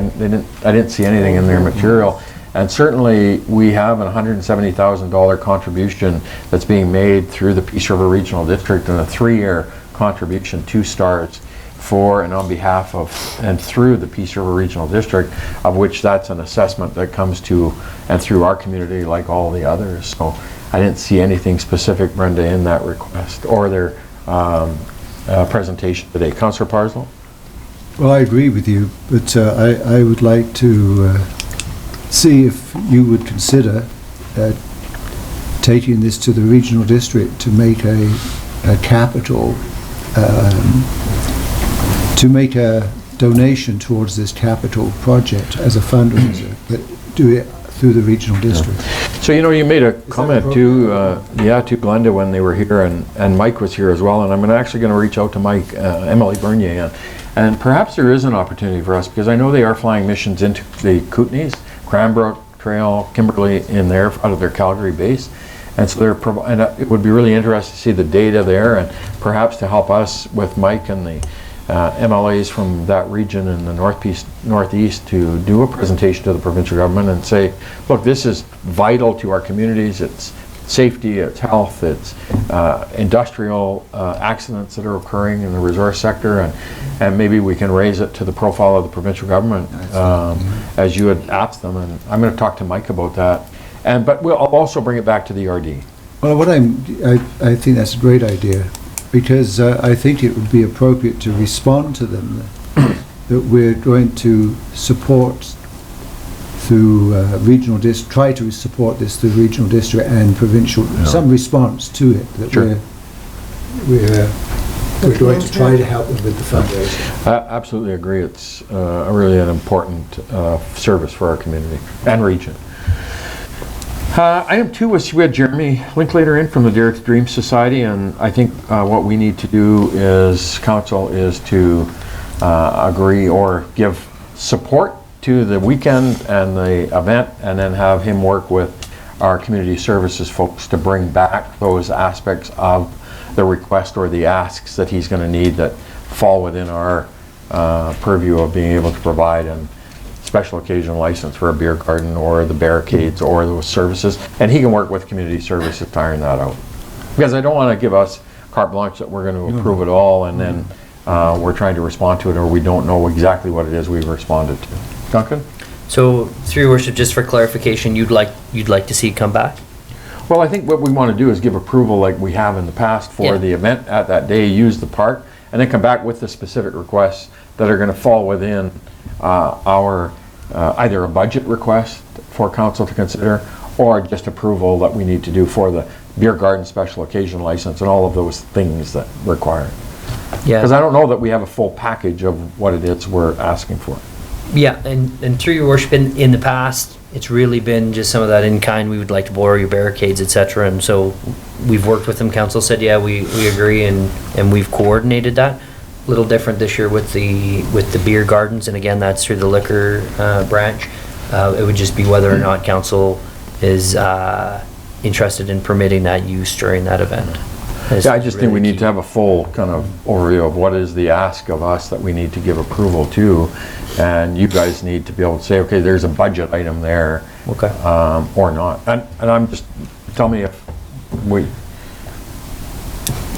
S1: didn't see anything in their material. And certainly we have a $170,000 contribution that's being made through the Peace River Regional District, and a 3-year contribution, 2 stars, for and on behalf of and through the Peace River Regional District, of which that's an assessment that comes to and through our community like all the others. So I didn't see anything specific, Brenda, in that request or their presentation today. Councillor Parslow?
S8: Well, I agree with you, but I would like to see if you would consider taking this to the regional district to make a capital, to make a donation towards this capital project as a fundraiser, but do it through the regional district.
S1: So, you know, you made a comment too, to Glenda when they were here, and Mike was here as well, and I'm actually going to reach out to Mike, Emily Bernier, and perhaps there is an opportunity for us, because I know they are flying missions into the Kootenays, Cranbrook Trail, Kimberley in there, out of their Calgary base, and so and it would be really interesting to see the data there, and perhaps to help us with Mike and the MLAs from that region in the northeast to do a presentation to the provincial government and say, look, this is vital to our communities. It's safety, it's health, it's industrial accidents that are occurring in the resource sector, and maybe we can raise it to the profile of the provincial government as you had asked them. And I'm going to talk to Mike about that. But I'll also bring it back to the RD.
S8: Well, I think that's a great idea, because I think it would be appropriate to respond to them that we're going to support through regional district, try to support this through regional district and provincial, some response to it, that we're going to try to help them with the fundraising.
S1: I absolutely agree. It's really an important service for our community and region. Item 2 was we had Jeremy Linklater in from the Derek's Dream Society, and I think what we need to do as council is to agree or give support to the weekend and the event, and then have him work with our community services folks to bring back those aspects of the request or the asks that he's going to need that fall within our purview of being able to provide a special occasion license for a beer garden or the barricades or those services, and he can work with community services to iron that out. Because I don't want to give us carte blanche that we're going to approve it all and then we're trying to respond to it, or we don't know exactly what it is we've responded to. Duncan?
S11: So, through your worship, just for clarification, you'd like to see it come back?
S1: Well, I think what we want to do is give approval like we have in the past for the event at that day, use the park, and then come back with the specific requests that are going to fall within our either a budget request for council to consider, or just approval that we need to do for the beer garden special occasion license and all of those things that require it.
S11: Yeah.
S1: Because I don't know that we have a full package of what it is we're asking for.
S11: Yeah, and through your worship, in the past, it's really been just some of that in kind. We would like to borrow your barricades, etc. And so we've worked with them. Council said, yeah, we agree, and we've coordinated that. A little different this year with the beer gardens, and again, that's through the liquor branch. It would just be whether or not council is interested in permitting that use during that event.
S1: Yeah, I just think we need to have a full kind of overview of what is the ask of us that we need to give approval to, and you guys need to be able to say, okay, there's a budget item there,
S11: okay,
S1: or not. And I'm just, tell me if we.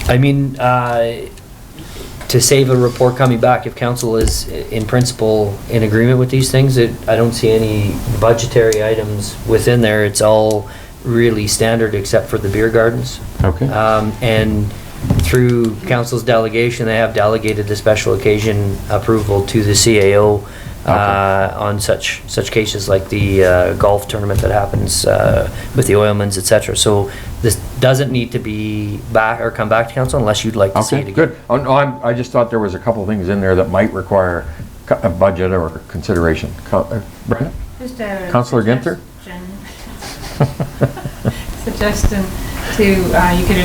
S11: I mean, to save a report coming back, if council is in principle in agreement with these things, I don't see any budgetary items within there. It's all really standard except for the beer gardens.
S1: Okay.
S11: And through council's delegation, they have delegated the special occasion approval to the CAO on such cases like the golf tournament that happens with the Oilmans, etc. So this doesn't need to be back or come back to council unless you'd like to see it again.
S1: Good. Oh, no, I just thought there was a couple of things in there that might require a budget or consideration. Brenda?
S14: Just a
S1: Councillor Ginther?
S14: Suggestion to, you could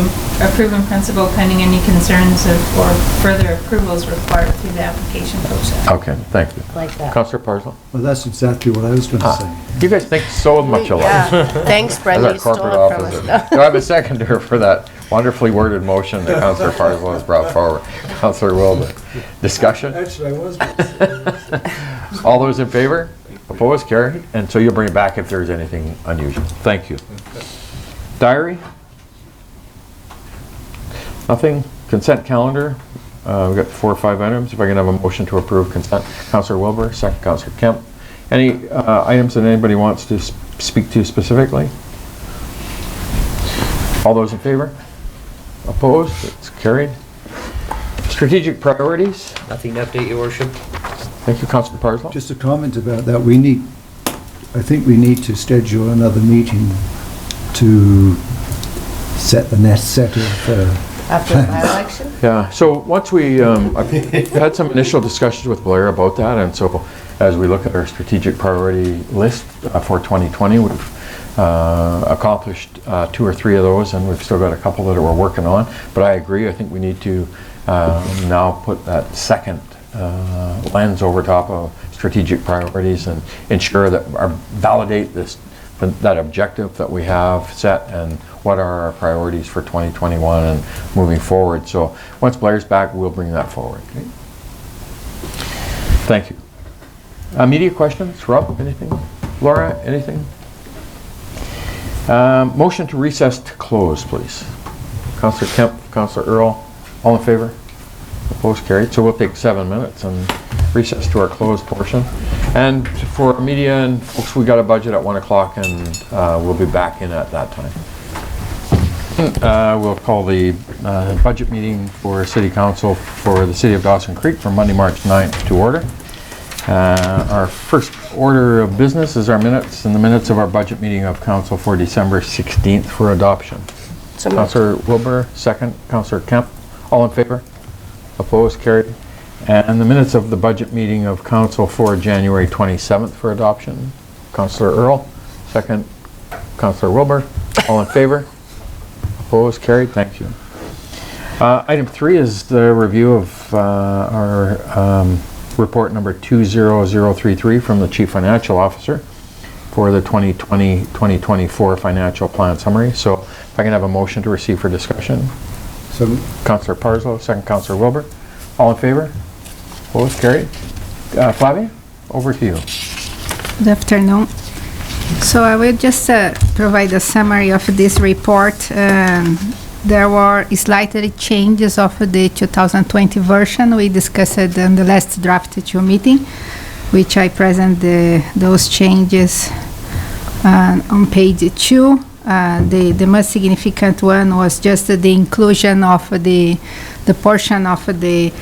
S14: approve in principle pending any concerns or further approvals required through the application process.
S1: Okay, thank you.
S6: Like that.
S1: Councillor Parslow?
S8: Well, that's exactly what I was going to say.
S1: You guys think so much alike.
S6: Yeah. Thanks, Brenda. You
S1: As our
S6: stole
S1: corporate
S6: it from
S1: officer.
S6: us.
S1: Do I have a seconder for that wonderfully worded motion that Councillor Parslow has brought forward? Councillor Wilder. Discussion?
S15: Actually, I was going to say.
S1: All those in favor? Opposed? Carried? And so you'll bring it back if there's anything unusual. Thank you. Diary? Nothing. Consent calendar? We've got 4 or 5 items. If I can have a motion to approve consent. Councillor Wilbur, second Councillor Kemp. Any items that anybody wants to speak to specifically? All those in favor? Opposed? It's carried. Strategic priorities?
S11: Nothing to update, your worship.
S1: Thank you, Councillor Parslow.
S8: Just a comment about that. We need I think we need to schedule another meeting to set the next set of
S6: After the by-election?
S1: Yeah, so once we, I've had some initial discussions with Blair about that, and so as we look at our strategic priority list for 2020, we've accomplished 2 or 3 of those, and we've still got a couple that we're working on. But I agree, I think we need to now put that second lens over top of strategic priorities and ensure that validate that objective that we have set and what are our priorities for 2021 and moving forward. So once Blair's back, we'll bring that forward. Okay. Thank you. Media questions? Rob, anything? Laura, anything? Motion to recess to close, please. Councillor Kemp, Councillor Earl, all in favor? Opposed, carried. So we'll take 7 minutes and recess to our closed portion. And for media and folks, we got a budget at 1 o'clock, and we'll be back in at that time. We'll call the budget meeting for City Council for the City of Dawson Creek for Monday, March 9th to order. Our first order of business is our minutes and the minutes of our budget meeting of Council for December 16th for adoption.
S6: So
S1: Councillor Wilbur, second. Councillor Kemp, all in favor? Opposed, carried. And the minutes of the budget meeting of Council for January 27th for adoption. Councillor Earl, second. Councillor Wilbur, all in favor? Opposed, carried. Thank you. Item 3 is the review of our report number 20033 from the Chief Financial Officer for the 2020-2024 financial plan summary. So if I can have a motion to receive for discussion. So Councillor Parslow, second. Councillor Wilbur, all in favor? Opposed, carried. Flavia, over to you.
S13: Good afternoon. So I will just provide a summary of this report. There were slightly changes of the 2020 version we discussed in the last draft 2 meeting, which I present those changes on page 2. The most significant one was just the inclusion of the portion of the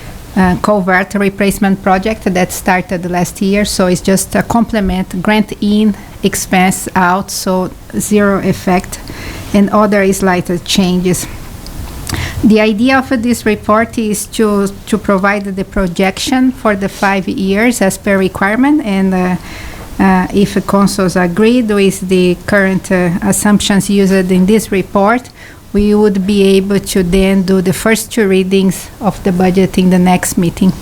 S13: culvert replacement project that started last year. So it's just a complement, grant in, expense out, so zero effect, and other slight changes. The idea of this report is to provide the projection for the 5 years as per requirement, and if the councils agreed with the current assumptions used in this report, we would be able to then do the first 2 readings of the budget in the next meeting.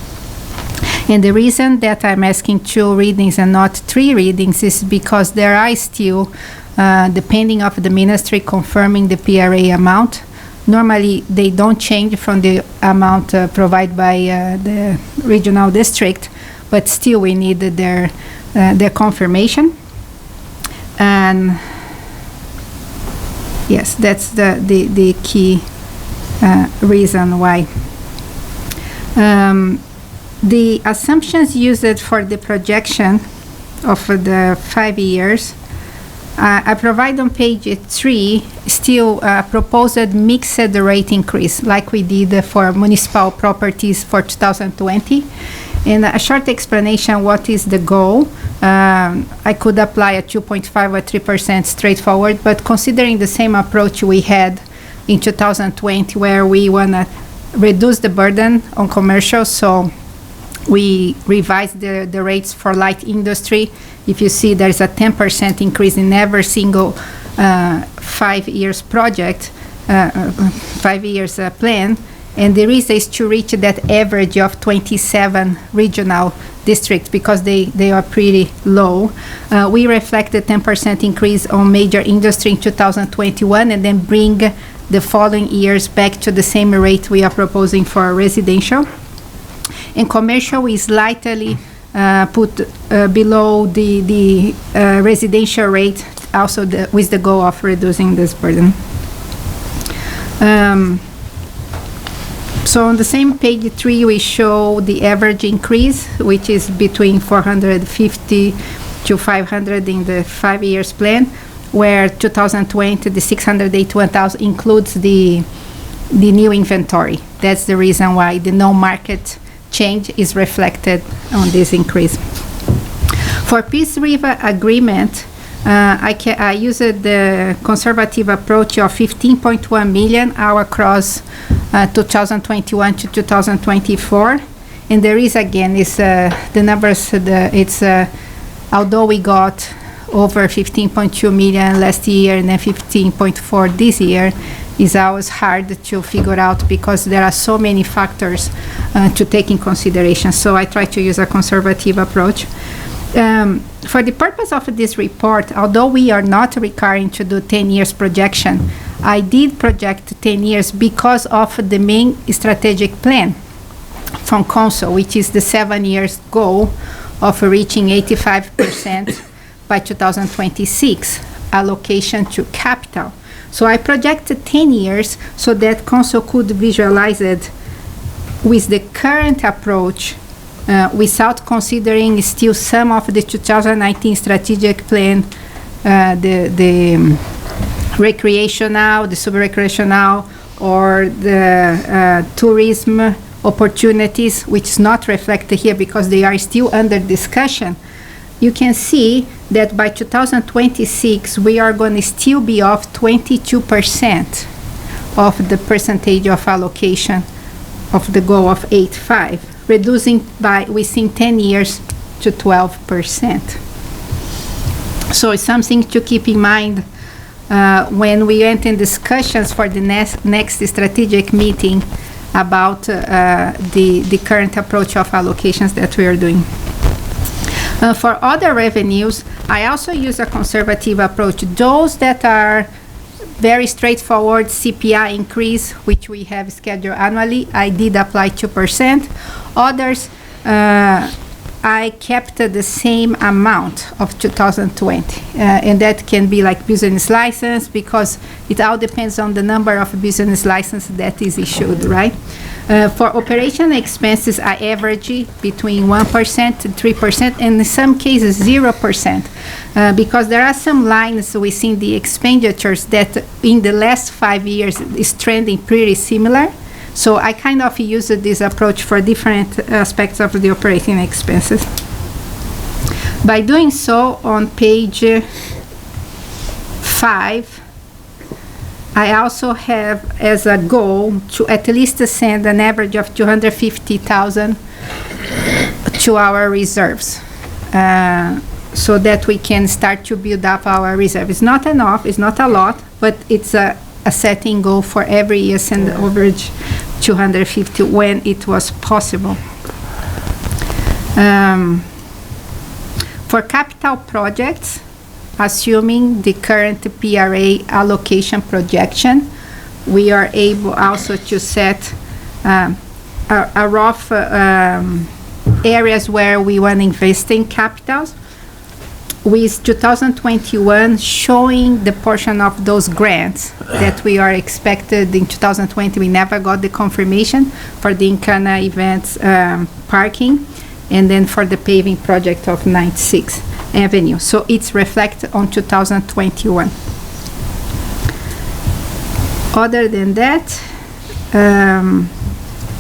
S13: And the reason that I'm asking 2 readings and not 3 readings is because there are still, depending on the ministry confirming the PRA amount, normally they don't change from the amount provided by the regional district, but still we need their confirmation. And yes, that's the key reason why. The assumptions used for the projection of the 5 years, I provide on page 3 still proposed mixed rate increase like we did for municipal properties for 2020. In a short explanation, what is the goal? I could apply a 2.5 or 3% straightforward, but considering the same approach we had in 2020 where we want to reduce the burden on commercial, so we revised the rates for light industry. If you see, there's a 10% increase in every single 5 years project, 5 years plan, and the reason is to reach that average of 27 regional districts because they are pretty low. We reflect the 10% increase on major industry in 2021 and then bring the following years back to the same rate we are proposing for residential. In commercial, we slightly put below the residential rate, also with the goal of reducing this burden. So on the same page 3, we show the average increase, which is between 450 to 500 in the 5 years plan, where 2020, the 681,000 includes the new inventory. That's the reason why the no market change is reflected on this increase. For Peace River agreement, I used the conservative approach of 15.1 million across 2021 to 2024. And there is, again, the numbers, although we got over 15.2 million last year and then 15.4 this year, is always hard to figure out because there are so many factors to take in consideration. So I try to use a conservative approach. For the purpose of this report, although we are not requiring to do 10 years projection, I did project 10 years because of the main strategic plan from Council, which is the 7 years goal of reaching 85% by 2026 allocation to capital. So I projected 10 years so that Council could visualize it with the current approach without considering still some of the 2019 strategic plan, the recreational, the sub-recreational, or the tourism opportunities, which is not reflected here because they are still under discussion. You can see that by 2026, we are going to still be off 22% of the percentage of allocation of the goal of 8.5, reducing by within 10 years to 12%. So it's something to keep in mind when we enter in discussions for the next strategic meeting about the current approach of allocations that we are doing. For other revenues, I also use a conservative approach. Those that are very straightforward CPI increase, which we have scheduled annually, I did apply 2%. Others, I kept the same amount of 2020. And that can be like business license, because it all depends on the number of business licenses that is issued, right? For operation expenses, I average between 1% and 3%, and in some cases 0%, because there are some lines within the expenditures that in the last 5 years is trending pretty similar. So I kind of use this approach for different aspects of the operating expenses. By doing so, on page 5, I also have as a goal to at least send an average of 250,000 to our reserves, so that we can start to build up our reserve. It's not enough, it's not a lot, but it's a setting goal for every year, send average 250 when it was possible. For capital projects, assuming the current PRA allocation projection, we are able also to set a rough areas where we want to invest in capitals, with 2021 showing the portion of those grants that we are expected in 2020. We never got the confirmation for the Incana events parking, and then for the paving project of 96th Avenue. So it's reflected on 2021. Other than that,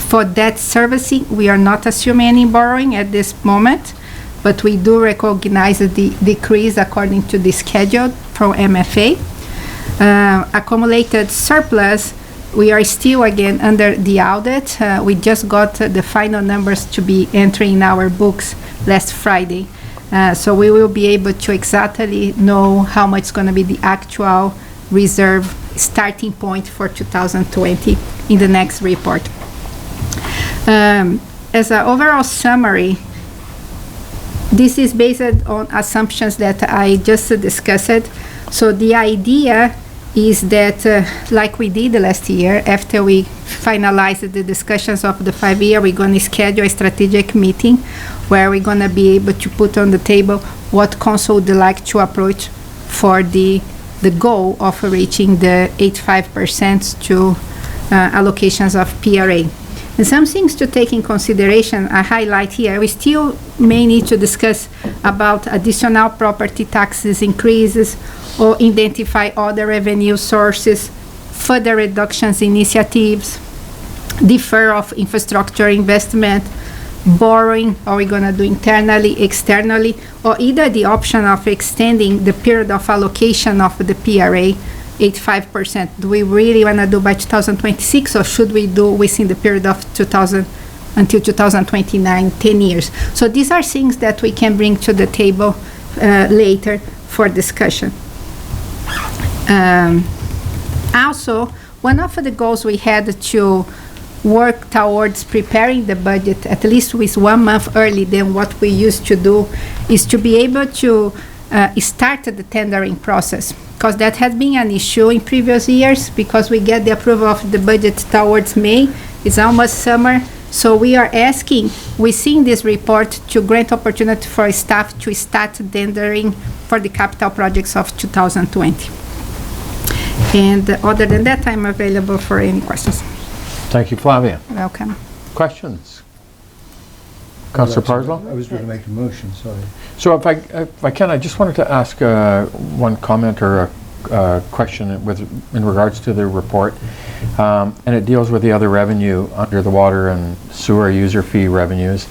S13: for debt servicing, we are not assuming any borrowing at this moment, but we do recognize the decrease according to the schedule from MFA. Accumulated surplus, we are still again under the audit. We just got the final numbers to be entering in our books last Friday. So we will be able to exactly know how much is going to be the actual reserve starting point for 2020 in the next report. As an overall summary, this is based on assumptions that I just discussed. So the idea is that, like we did last year, after we finalized the discussions of the 5-year, we're going to schedule a strategic meeting where we're going to be able to put on the table what council would like to approach for the goal of reaching the 85% to allocations of PRA. And some things to take in consideration, I highlight here. We still may need to discuss about additional property taxes increases, or identify other revenue sources, further reductions initiatives, defer of infrastructure investment, borrowing, or we're gonna do internally, externally, or either the option of extending the period of allocation of the PRA, 85%. Do we really wanna do by 2026, or should we do within the period of 2000 until 2029, 10 years? So these are things that we can bring to the table later for discussion. Also, one of the goals we had to work towards preparing the budget, at least with 1 month early than what we used to do, is to be able to start the tendering process, because that has been an issue in previous years, because we get the approval of the budget towards May. It's almost summer, so we are asking, within this report, to grant opportunity for staff to start tendering for the capital projects of 2020. And other than that, I'm available for any questions.
S1: Thank you, Flavia.
S13: Welcome.
S1: Questions? Councillor Parslow?
S8: I was going to make a motion, sorry.
S1: So if I can, I just wanted to ask one comment or a question in regards to the report, and it deals with the other revenue under the water and sewer user fee revenues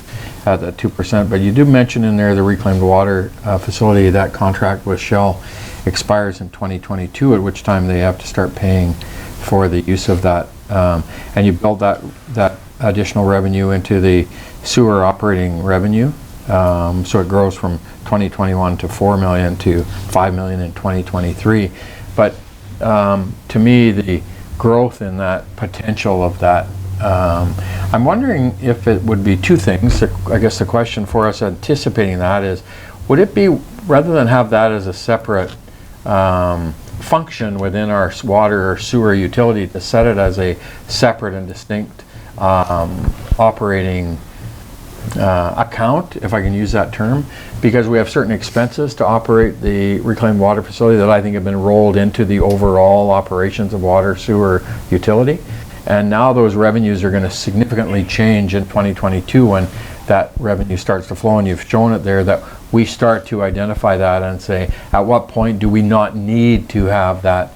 S1: at 2%. But you do mention in there the reclaimed water facility, that contract with Shell expires in 2022, at which time they have to start paying for the use of that, and you build that additional revenue into the sewer operating revenue, so it grows from 2021 to 4 million to 5 million in 2023. But to me, the growth in that potential of that, I'm wondering if it would be two things. I guess the question for us anticipating that is, would it be, rather than have that as a separate function within our water or sewer utility, to set it as a separate and distinct operating account, if I can use that term, because we have certain expenses to operate the reclaimed water facility that I think have been rolled into the overall operations of water sewer utility, and now those revenues are going to significantly change in 2022 when that revenue starts to flow, and you've shown it there that we start to identify that and say, at what point do we not need to have that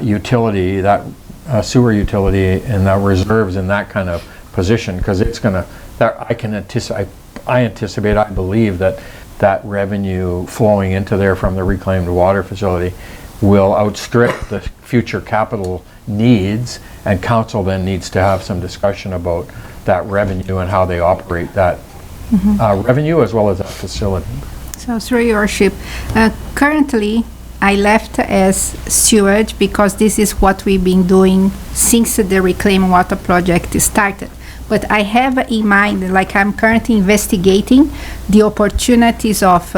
S1: utility, that sewer utility, and that reserves in that kind of position, because it's going to, I anticipate, I believe that revenue flowing into there from the reclaimed water facility will outstrip the future capital needs, and council then needs to have some discussion about that revenue and how they operate that revenue as well as that facility.
S13: So through your worship, currently I left as sewage because this is what we've been doing since the Reclaim Water project started. But I have in mind, like I'm currently investigating the opportunities of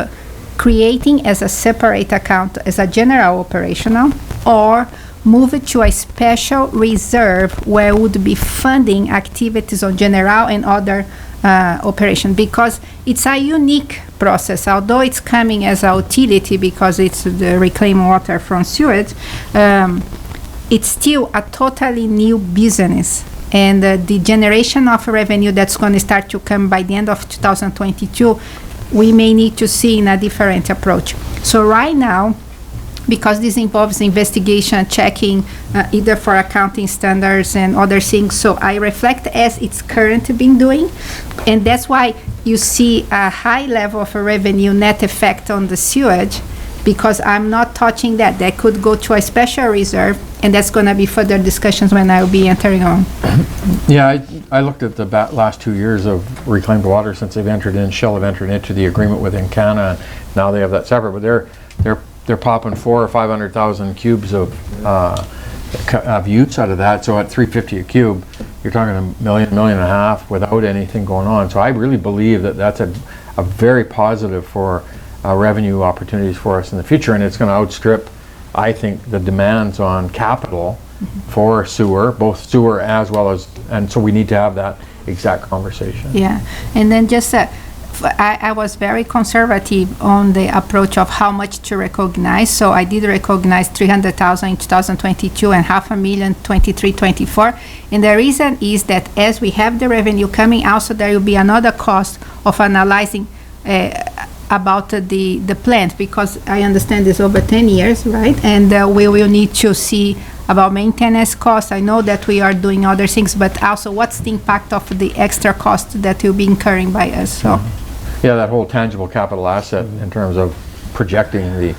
S13: creating as a separate account as a general operational, or move it to a special reserve where would be funding activities on general and other operation, because it's a unique process. Although it's coming as a utility because it's the reclaimed water from sewage, it's still a totally new business. And the generation of revenue that's going to start to come by the end of 2022, we may need to see in a different approach. So right now, because this involves investigation, checking, either for accounting standards and other things, so I reflect as it's currently been doing, and that's why you see a high level of revenue net effect on the sewage, because I'm not touching that. That could go to a special reserve, and that's going to be further discussions when I'll be entering on.
S1: Yeah, I looked at the last 2 years of reclaimed water since they've entered in, Shell have entered into the agreement with Encana, and now they have that separate, but they're popping 400,000 or 500,000 cubes of utes out of that. So at $3.50 a cube, you're talking $1 million, $1.5 million without anything going on. So I really believe that that's a very positive for revenue opportunities for us in the future, and it's going to outstrip, I think, the demands on capital for sewer, both sewer as well as, and so we need to have that exact conversation.
S13: Yeah, and then just I was very conservative on the approach of how much to recognize. So I did recognize 300,000 in 2022 and $500,000 23-24. And the reason is that as we have the revenue coming, also there will be another cost of analyzing about the plant, because I understand it's over 10 years, right? And we will need to see about maintenance costs. I know that we are doing other things, but also what's the impact of the extra cost that will be incurring by us, so.
S1: Yeah, that whole tangible capital asset in terms of projecting the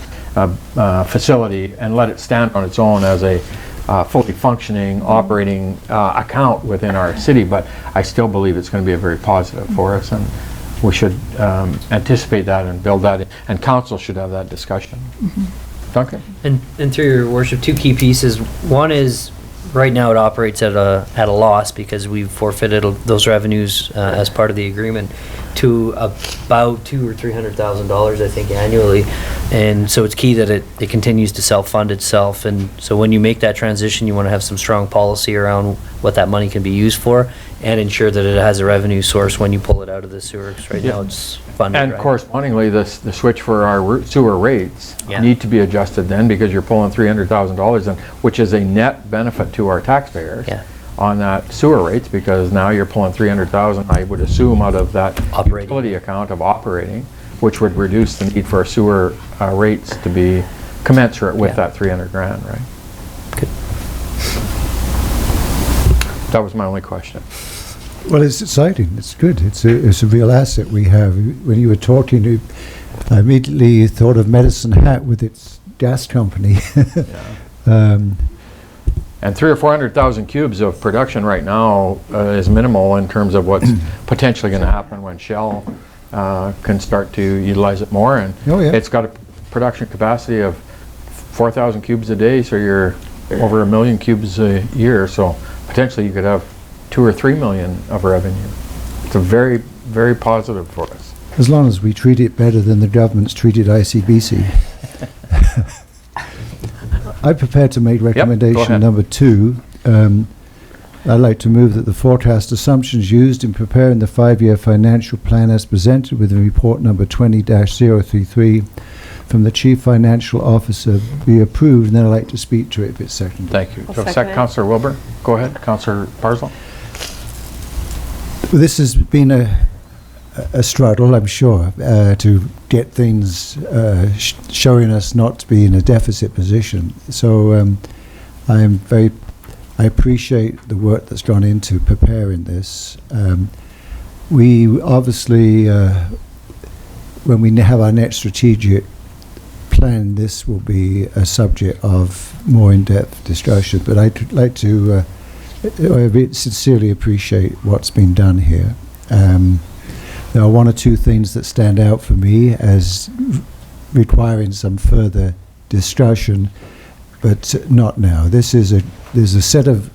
S1: facility and let it stand on its own as a fully functioning, operating account within our city, but I still believe it's going to be a very positive for us, and we should anticipate that and build that in, and council should have that discussion. Duncan?
S11: And through your worship, two key pieces. One is, right now it operates at a loss because we've forfeited those revenues as part of the agreement to about $200,000 or $300,000, I think, annually. And so it's key that it continues to self-fund itself. And so when you make that transition, you want to have some strong policy around what that money can be used for and ensure that it has a revenue source when you pull it out of the sewer. 'Cause right now it's funded.
S1: And
S11: right?
S1: correspondingly, the switch for our sewer rates need to be adjusted then, because you're pulling $300,000 in, which is a net benefit to our taxpayers on that sewer rates, because now you're pulling $300,000, I would assume, out of that utility account of operating, which would reduce the need for our sewer rates to be commensurate with that 300 grand, right?
S11: Good.
S1: That was my only question.
S8: Well, it's exciting. It's good. It's a real asset we have. When you were talking, I immediately thought of Medicine Hat with its gas company.
S1: And 300,000 or 400,000 cubes of production right now is minimal in terms of what's potentially going to happen when Shell can start to utilize it more. And it's got a production capacity of 4,000 cubes a day, so you're over 1 million cubes a year. So potentially you could have 2 or 3 million of revenue. It's a very, very positive for us.
S8: As long as we treat it better than the government's treated ICBC. I'm prepared to make recommendation number 2. I'd like to move that the forecast assumptions used in preparing the 5-year financial plan as presented with the report number 20-033 from the Chief Financial Officer be approved, and then I'd like to speak to it if it's seconded.
S1: Thank you. Councillor Wilbur, go ahead. Councillor Barzil.
S8: This has been a struggle, I'm sure, to get things showing us not to be in a deficit position. So I appreciate the work that's gone into preparing this. We obviously, when we have our next strategic plan, this will be a subject of more in-depth discussion. But I'd like to sincerely appreciate what's been done here. There are one or two things that stand out for me as requiring some further discussion, but not now. There's a set of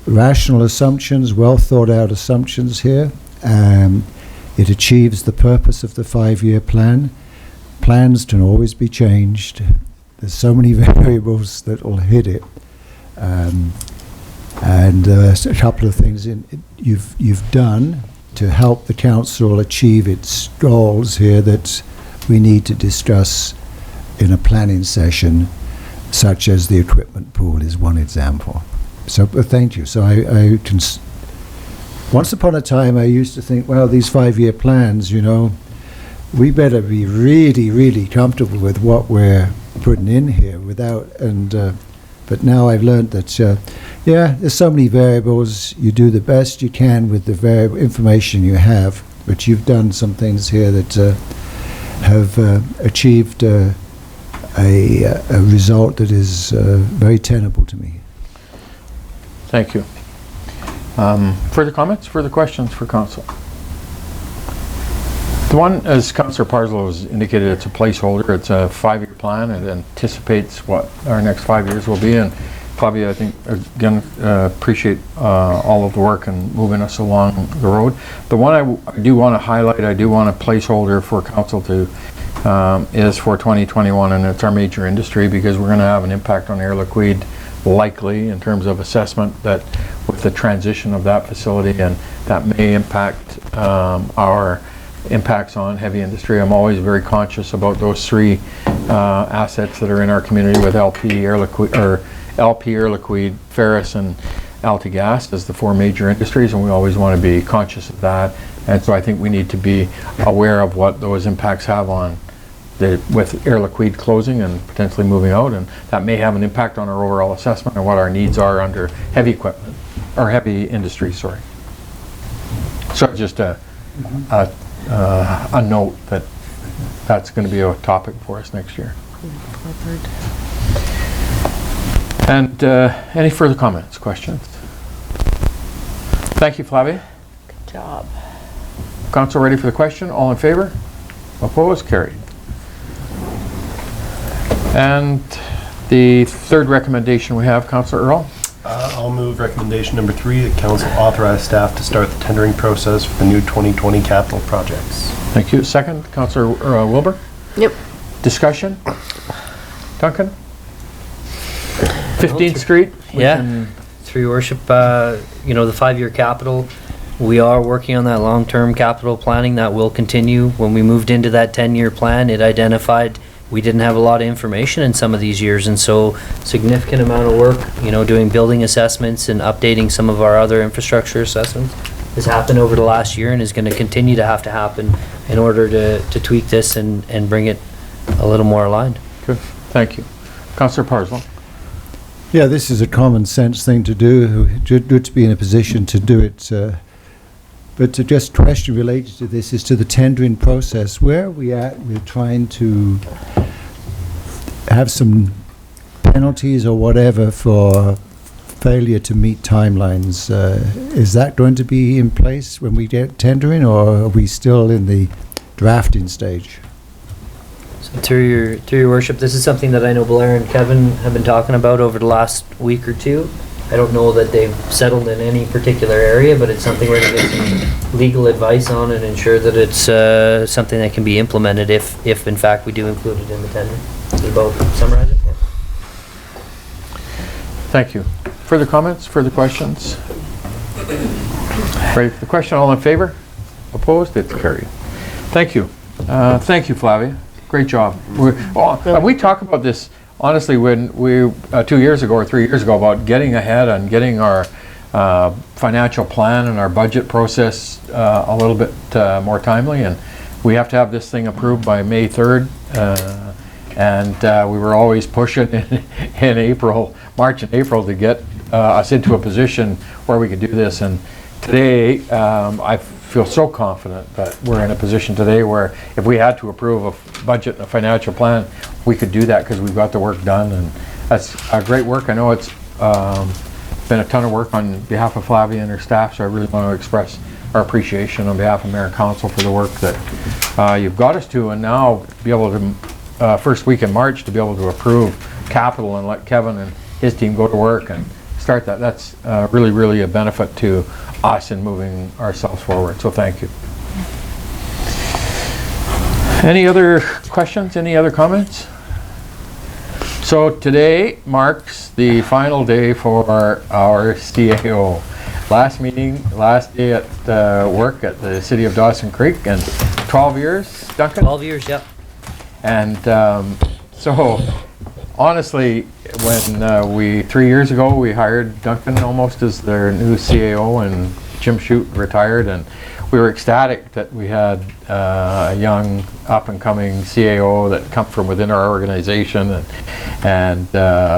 S8: rational assumptions, well thought out assumptions here. It achieves the purpose of the 5-year plan. Plans can always be changed. There's so many variables that will hit it. And a couple of things you've done to help the council achieve its goals here that we need to discuss in a planning session, such as the equipment pool is one example. So thank you. So I can once upon a time I used to think, well, these 5-year plans, we better be really, really comfortable with what we're putting in here but now I've learned that there's so many variables. You do the best you can with the information you have, but you've done some things here that have achieved a result that is very tenable to me.
S1: Thank you. Further comments, further questions for council? The one, as Councillor Parslow has indicated, it's a placeholder. It's a 5-year plan. It anticipates what our next 5 years will be, and probably, I think, again, appreciate all of the work and moving us along the road. The one I do want to highlight, I do want a placeholder for council to is for 2021, and it's our major industry, because we're going to have an impact on Air Liquide, likely in terms of assessment, that with the transition of that facility, and that may impact our impacts on heavy industry. I'm always very conscious about those 3 assets that are in our community with LP, Air Liquide, Ferris, and AltaGas as the 4 major industries, and we always want to be conscious of that. And so I think we need to be aware of what those impacts have on with Air Liquide closing and potentially moving out, and that may have an impact on our overall assessment and what our needs are under heavy equipment, or heavy industry, sorry. So just a note that that's going to be a topic for us next year. And any further comments, questions? Thank you, Flavia.
S6: Good job.
S1: Council ready for the question? All in favor? Opposed? Carried. And the third recommendation we have, Councillor Earl.
S3: I'll move recommendation number 3, that council authorize staff to start the tendering process for the new 2020 capital projects.
S1: Thank you. Second, Councillor Wilbur.
S6: Yep.
S1: Discussion? Duncan? 15th Street?
S11: Yeah. Through your worship, you know, the 5-year capital, we are working on that long-term capital planning that will continue. When we moved into that 10-year plan, it identified we didn't have a lot of information in some of these years, and so significant amount of work, you know, doing building assessments and updating some of our other infrastructure assessments has happened over the last year and is going to continue to have to happen in order to tweak this and bring it a little more aligned.
S1: Good. Thank you. Councillor Parslow.
S8: Yeah, this is a common sense thing to do. Good to be in a position to do it. But to just question related to this is to the tendering process. Where are we at? We're trying to have some penalties or whatever for failure to meet timelines. Is that going to be in place when we get tendering, or are we still in the drafting stage?
S11: So through your worship, this is something that I know Blair and Kevin have been talking about over the last week or two. I don't know that they've settled in any particular area, but it's something we're going to get some legal advice on and ensure that it's something that can be implemented if in fact we do include it in the tender. Does both summarize it?
S1: Thank you. Further comments? Further questions? Ready for the question? All in favor? Opposed? It's carried. Thank you. Thank you, Flavia. Great job. We talk about this honestly when we 2 years ago or 3 years ago about getting ahead and getting our financial plan and our budget process a little bit more timely, and we have to have this thing approved by May 3rd, and we were always pushing in April, March and April to get us into a position where we could do this. And today I feel so confident that we're in a position today where if we had to approve a budget and a financial plan, we could do that because we've got the work done, and that's great work. I know it's been a ton of work on behalf of Flavia and her staff, so I really want to express our appreciation on behalf of Mayor and Council for the work that you've got us to, and now be able to, first week in March, to be able to approve capital and let Kevin and his team go to work and start that. That's really, really a benefit to us in moving ourselves forward, so thank you. Any other questions? Any other comments? So today marks the final day for our CAO. Last meeting, last day at work at the City of Dawson Creek, and 12 years, Duncan?
S11: 12 years, yep.
S1: And so honestly, when 3 years ago we hired Duncan almost as their new CAO, and Jim Shute retired, and we were ecstatic that we had a young up-and-coming CAO that come from within our organization, and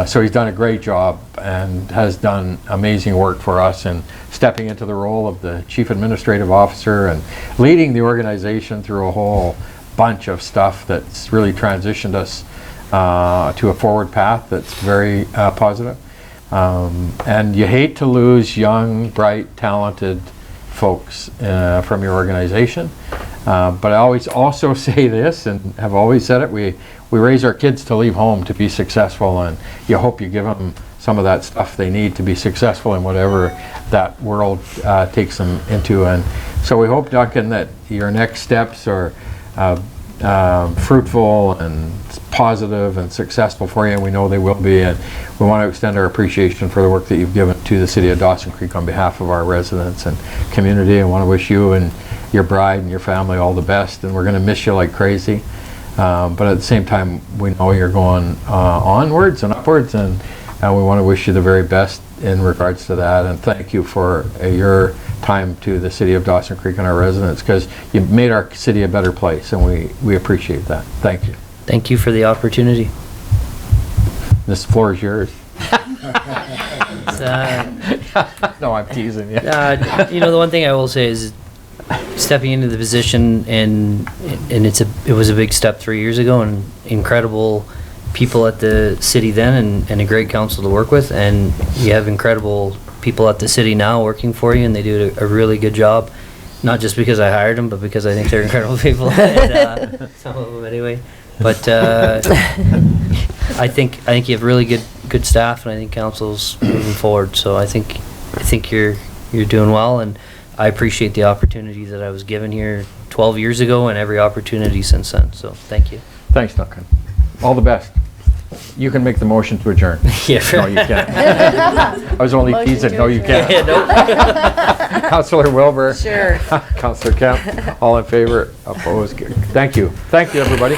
S1: so he's done a great job and has done amazing work for us in stepping into the role of the Chief Administrative Officer and leading the organization through a whole bunch of stuff that's really transitioned us to a forward path that's very positive. And you hate to lose young, bright, talented folks from your organization, but I always also say this, and have always said it, we raise our kids to leave home to be successful, and you hope you give them some of that stuff they need to be successful in whatever that world takes them into. And so we hope, Duncan, that your next steps are fruitful and positive and successful for you, and we know they will be, and we want to extend our appreciation for the work that you've given to the City of Dawson Creek on behalf of our residents and community. I want to wish you and your bride and your family all the best, and we're going to miss you like crazy, but at the same time we know you're going onwards and upwards, and we want to wish you the very best in regards to that, and thank you for your time to the City of Dawson Creek and our residents, because you've made our city a better place, and we appreciate that. Thank you.
S11: thank you for the opportunity.
S1: This floor is yours.
S11: It's,
S1: No, I'm teasing you.
S11: you know, the one thing I will say is stepping into the position, and it was a big step 3 years ago, and incredible people at the city then, and a great council to work with, and you have incredible people at the city now working for you, and they do a really good job. Not just because I hired them, but because I think they're incredible people. And, some of them anyway. But I think you have really good staff, and I think council's moving forward. So I think you're doing well, and I appreciate the opportunity that I was given here 12 years ago, and every opportunity since then. So thank you.
S1: Thanks, Duncan. All the best. You can make the motion to adjourn.
S11: Yeah.
S1: No, you can't. I was only
S6: Motion
S1: teasing.
S6: to
S1: No, you
S6: adjourn.
S1: can't.
S11: Yeah, no.
S1: Councillor Wilbur.
S6: Sure.
S1: Councillor Kemp. All in favor? Opposed? Thank you. Thank you, everybody.